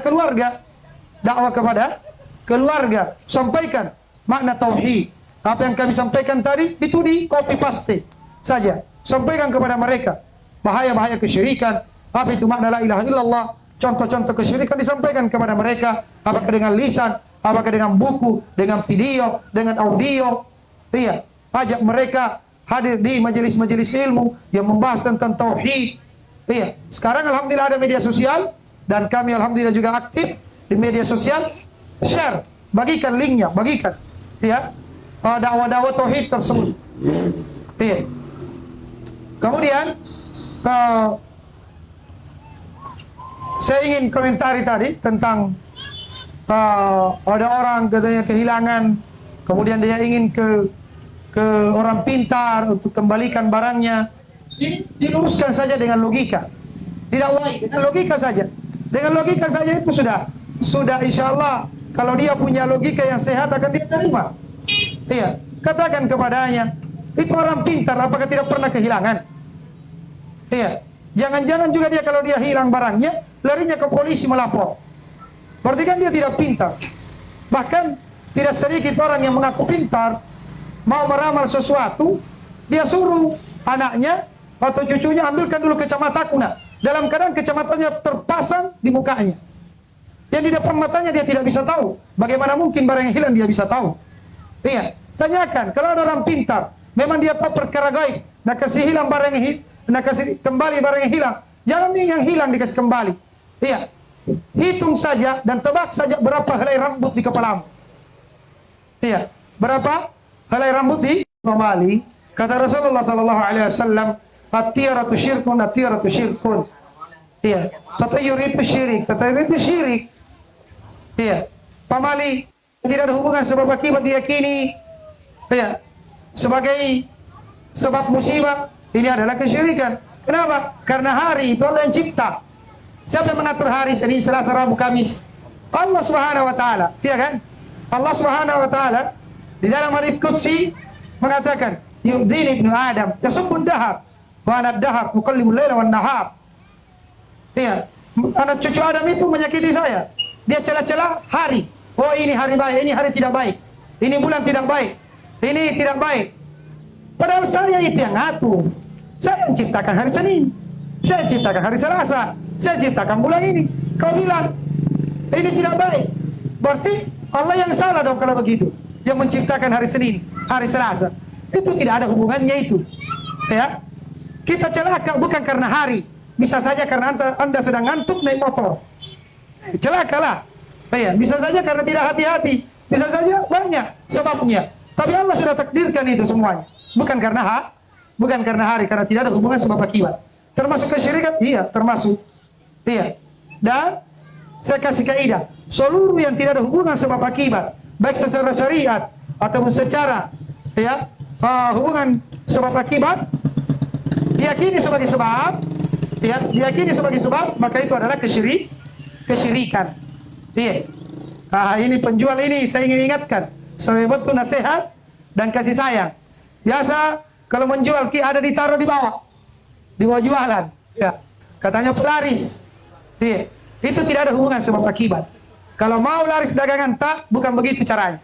keluarga, sampaikan makna tauhid. Apa yang kami sampaikan tadi itu di copy paste saja, sampaikan kepada mereka bahaya-bahaya kesyirikan, apa itu makna la ilaha illallah, contoh-contoh kesyirikan disampaikan kepada mereka, apakah dengan lisan, apakah dengan buku, dengan video, dengan audio. Iya, ajak mereka hadir di majelis-majelis ilmu yang membahas tentang tauhid. Iya, sekarang alhamdulillah ada media sosial dan kami alhamdulillah juga aktif di media sosial. Share, bagikan linknya, bagikan, ya, dakwah-dakwah tauhid tersebut. Iya. Kemudian saya ingin komentari tadi tentang ada orang katanya kehilangan, kemudian dia ingin ke orang pintar untuk kembalikan barangnya. Diluruskan saja dengan logika, didakwahi dengan logika saja. Dengan logika saja itu sudah insya Allah, kalau dia punya logika yang sehat akan dia terima. Iya, katakan kepadanya, itu orang pintar, apakah tidak pernah kehilangan? Iya, jangan-jangan juga dia kalau dia hilang barangnya, larinya ke polisi melapor. Berarti kan dia tidak pintar. Bahkan tidak sedikit orang yang mengaku pintar, mau meramal sesuatu, dia suruh anaknya atau cucunya ambilkan dulu kacamataku, nak. Dalam keadaan kacamatanya terpasang di mukanya. Yang di depan matanya dia tidak bisa tahu. Bagaimana mungkin barang yang hilang dia bisa tahu? Iya, tanyakan kalau ada orang pintar, memang dia tahu perkara gaib, nak kasih hilang barang yang nak kasih kembali barang yang hilang. Jangan yang hilang dikasih kembali. Iya, hitung saja dan tebak saja berapa helai rambut di kepalamu. Iya, berapa helai rambut di kembali? Kata Rasulullah sallallahu alaihi wasallam, at-tiyaratu syirkun, at-tiyaratu syirkun. Iya, tatayur itu syirik, tatayur itu syirik. Iya, pamali tidak ada hubungan sebab akibat diyakini, iya, sebagai sebab musibah, ini adalah kesyirikan. Kenapa? Karena hari itu Allah yang cipta. Siapa yang mengatur hari Senin, Selasa, Rabu, Kamis? Allah Subhanahu wa taala, iya kan? Allah Subhanahu wa taala di dalam hadits qudsi mengatakan, "Yu'dini ibnu Adam yasubbu dahab wa ana dahab uqallibul laila wan nahar." Iya, anak cucu Adam itu menyakiti saya. Dia celah-celah hari. Oh, ini hari baik, ini hari tidak baik. Ini bulan tidak baik. Ini tidak baik. Padahal saya itu yang ngatur. Saya yang ciptakan hari Senin. Saya ciptakan hari Selasa. Saya ciptakan bulan ini. Kau bilang ini tidak baik. Berarti Allah yang salah dong kalau begitu. Yang menciptakan hari Senin, hari Selasa. Itu tidak ada hubungannya itu. Ya. Kita celaka bukan karena hari. Bisa saja karena anda sedang ngantuk naik motor. Celakalah. Ya, bisa saja karena tidak hati-hati. Bisa saja banyak sebabnya. Tapi Allah sudah takdirkan itu semuanya. Bukan karena hari, karena tidak ada hubungan sebab akibat. Termasuk kesyirikan? Iya, termasuk. Iya. Dan saya kasih kaidah, seluruh yang tidak ada hubungan sebab akibat, baik secara syariat ataupun secara hubungan sebab akibat, diyakini sebagai sebab, diyakini sebagai sebab, maka itu adalah kesyirikan. Iya. Ini penjual ini saya ingin ingatkan sebagai bentuk nasihat dan kasih sayang. Biasa kalau menjual ada ditaruh di bawah jualan. Ya, katanya pelaris. Iya. Itu tidak ada hubungan sebab akibat. Kalau mau laris dagangan tak, bukan begitu caranya.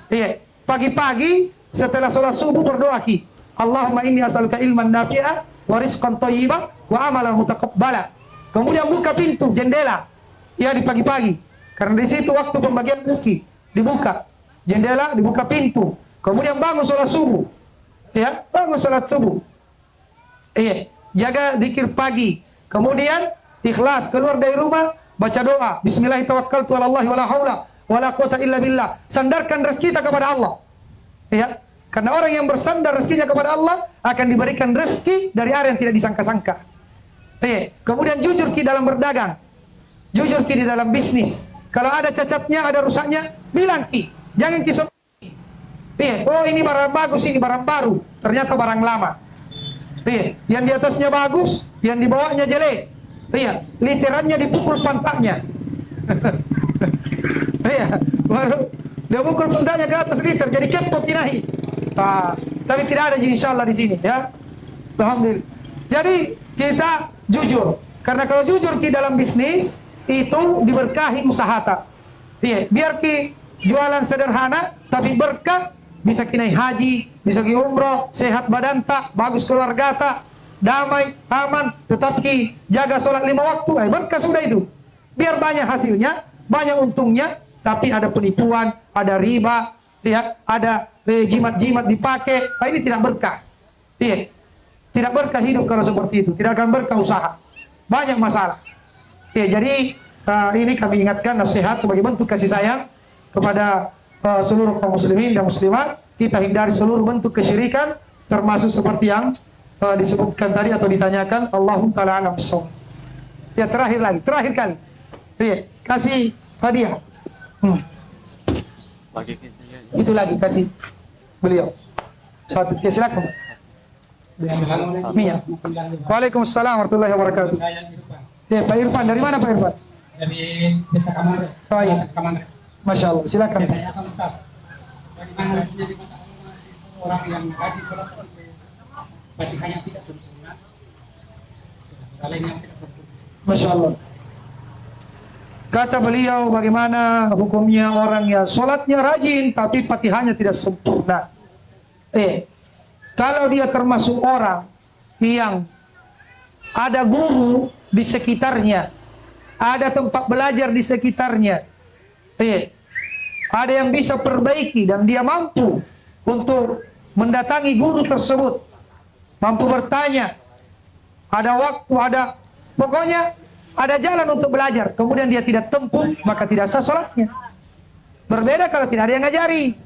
Iya. Pagi-pagi setelah sholat subuh berdoa ki, Allahumma inni as'aluka ilman nafi'a wa rizqan thayyiban wa amalan mutaqabbala. Kemudian buka pintu jendela. Ya, di pagi-pagi. Karena di situ waktu pembagian rezeki. Dibuka jendela, dibuka pintu. Kemudian bangun sholat subuh. Ya, bangun sholat subuh. Iya, jaga zikir pagi. Kemudian ikhlas, keluar dari rumah, baca doa. Bismillahirrahmanirrahim, walallahi wala haula wala quwata illa billah. Sandarkan rezeki kita kepada Allah. Ya, karena orang yang bersandar rezekinya kepada Allah akan diberikan rezeki dari arah yang tidak disangka-sangka. Iya, kemudian jujur ki dalam berdagang. Jujur ki di dalam bisnis. Kalau ada cacatnya, ada rusaknya, bilang ki. Jangan ki iya, oh ini barang bagus, ini barang baru. Ternyata barang lama. Iya, yang di atasnya bagus, yang di bawahnya jelek. Iya, literannya dipukul pantatnya. Iya, baru dia pukul pantatnya ke atas liter, jadi kepok kinahi. Tapi tidak ada insyaallah di sini, ya. Alhamdulillah. Jadi kita jujur, karena kalau jujur di dalam bisnis itu diberkahi usaha tak. Iya, biar ki jualan sederhana tapi berkah. Bisa kinai haji, bisa ki umroh, sehat badan tak, bagus keluarga tak, damai, aman, tetap ki jaga sholat 5 waktu, berkah sudah itu. Biar banyak hasilnya, banyak untungnya, tapi ada penipuan, ada riba, ya, ada jimat-jimat dipakai, ini tidak berkah. Iya, tidak berkah hidup kalau seperti itu, tidak akan berkah usaha, banyak masalah. Iya, jadi ini kami ingatkan nasihat sebagai bentuk kasih sayang kepada seluruh kaum muslimin dan muslimat. Kita hindari seluruh bentuk kesyirikan, termasuk seperti yang disebutkan tadi atau ditanyakan. Allahu ta'ala a'lam bissawab. Ya, terakhir kali. Iya, kasih hadiah. Itu lagi kasih beliau. Satu, ya, silakan. Mia. Waalaikumsalam warahmatullahi wabarakatuh. Ya, Pak Irfan, dari mana Pak Irfan? Dari Desa Kamar. Oh iya. Kamar. Masya Allah, silakan. Bagaimana jadi orang yang haji sholat batikanya tidak sempurna, lainnya tidak sempurna. Masya Allah. Kata beliau, bagaimana hukumnya orang yang sholatnya rajin tapi fatihahnya tidak sempurna? Kalau dia termasuk orang yang ada guru di sekitarnya, ada tempat belajar di sekitarnya, ada yang bisa perbaiki dan dia mampu untuk mendatangi guru tersebut, mampu bertanya, ada waktu, ada pokoknya ada jalan untuk belajar, kemudian dia tidak tempuh, maka tidak sah sholatnya. Berbeda kalau tidak ada yang ngajari,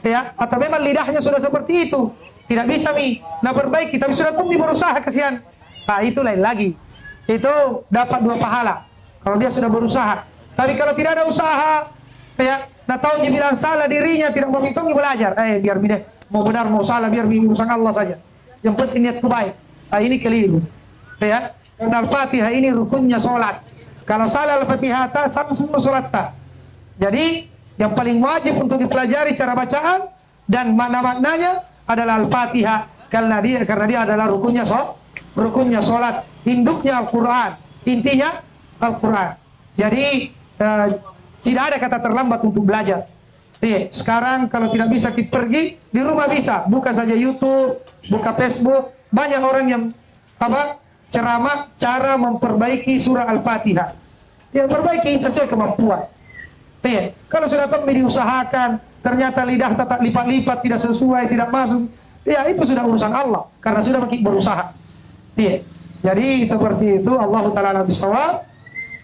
ya, atau memang lidahnya sudah seperti itu, tidak bisa nah perbaiki, tapi sudah tempuh berusaha, kasihan. Nah, itu lain lagi, itu dapat 2 pahala kalau dia sudah berusaha. Tapi kalau tidak ada usaha, ya, nah tahu dia bilang salah dirinya, tidak mau menghitungi belajar, biar mau benar mau salah, biar urusan Allah saja. Yang penting niatku baik. Ini keliru. Ya, karena Al-Fatihah ini rukunnya sholat. Kalau salah Al-Fatihah salah semua sholat tak. Jadi yang paling wajib untuk dipelajari cara bacaan dan makna-maknanya adalah Al-Fatihah karena dia adalah rukunnya sholat, induknya Al-Quran, intinya Al-Quran. Jadi tidak ada kata terlambat untuk belajar. Sekarang kalau tidak bisa kita pergi, di rumah bisa buka saja YouTube, buka Facebook. Banyak orang yang ceramah cara memperbaiki surah Al-Fatihah. Ya, perbaiki sesuai kemampuan. Kalau sudah diusahakan, ternyata lidah tak lipat-lipat, tidak sesuai, tidak masuk, ya itu sudah urusan Allah, karena sudah berusaha. Jadi seperti itu, Allah Ta'ala bisawab.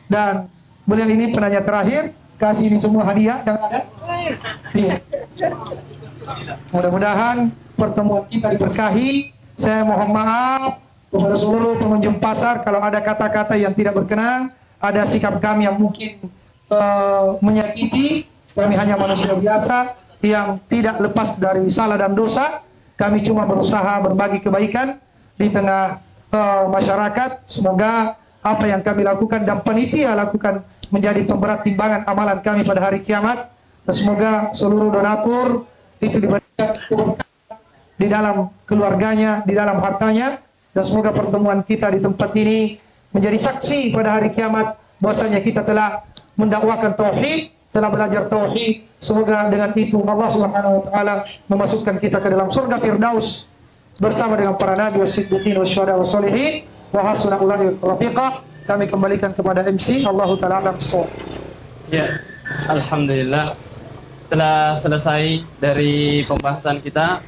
Dan beliau ini penanya terakhir, kasih ini semua hadiah yang ada. Mudah-mudahan pertemuan kita diberkahi. Saya mohon maaf kepada seluruh pengunjung pasar kalau ada kata-kata yang tidak berkenan, ada sikap kami yang mungkin menyakiti. Kami hanya manusia biasa yang tidak lepas dari salah dan dosa. Kami cuma berusaha berbagi kebaikan di tengah masyarakat. Semoga apa yang kami lakukan dan panitia lakukan menjadi pemberat timbangan amalan kami pada hari kiamat. Dan semoga seluruh donatur itu diberikan di dalam keluarganya, di dalam hartanya. Dan semoga pertemuan kita di tempat ini menjadi saksi pada hari kiamat bahwasanya kita telah mendakwakan tauhid, telah belajar tauhid. Semoga dengan itu Allah Subhanahu wa taala memasukkan kita ke dalam surga Firdaus bersama dengan para nabi wasiddiqin wasyuhada wassalihin wa hasuna ulaika rafiqa. Kami kembalikan kepada MC. Allahu taala alam bissawab. Ya, alhamdulillah telah selesai dari pembahasan kita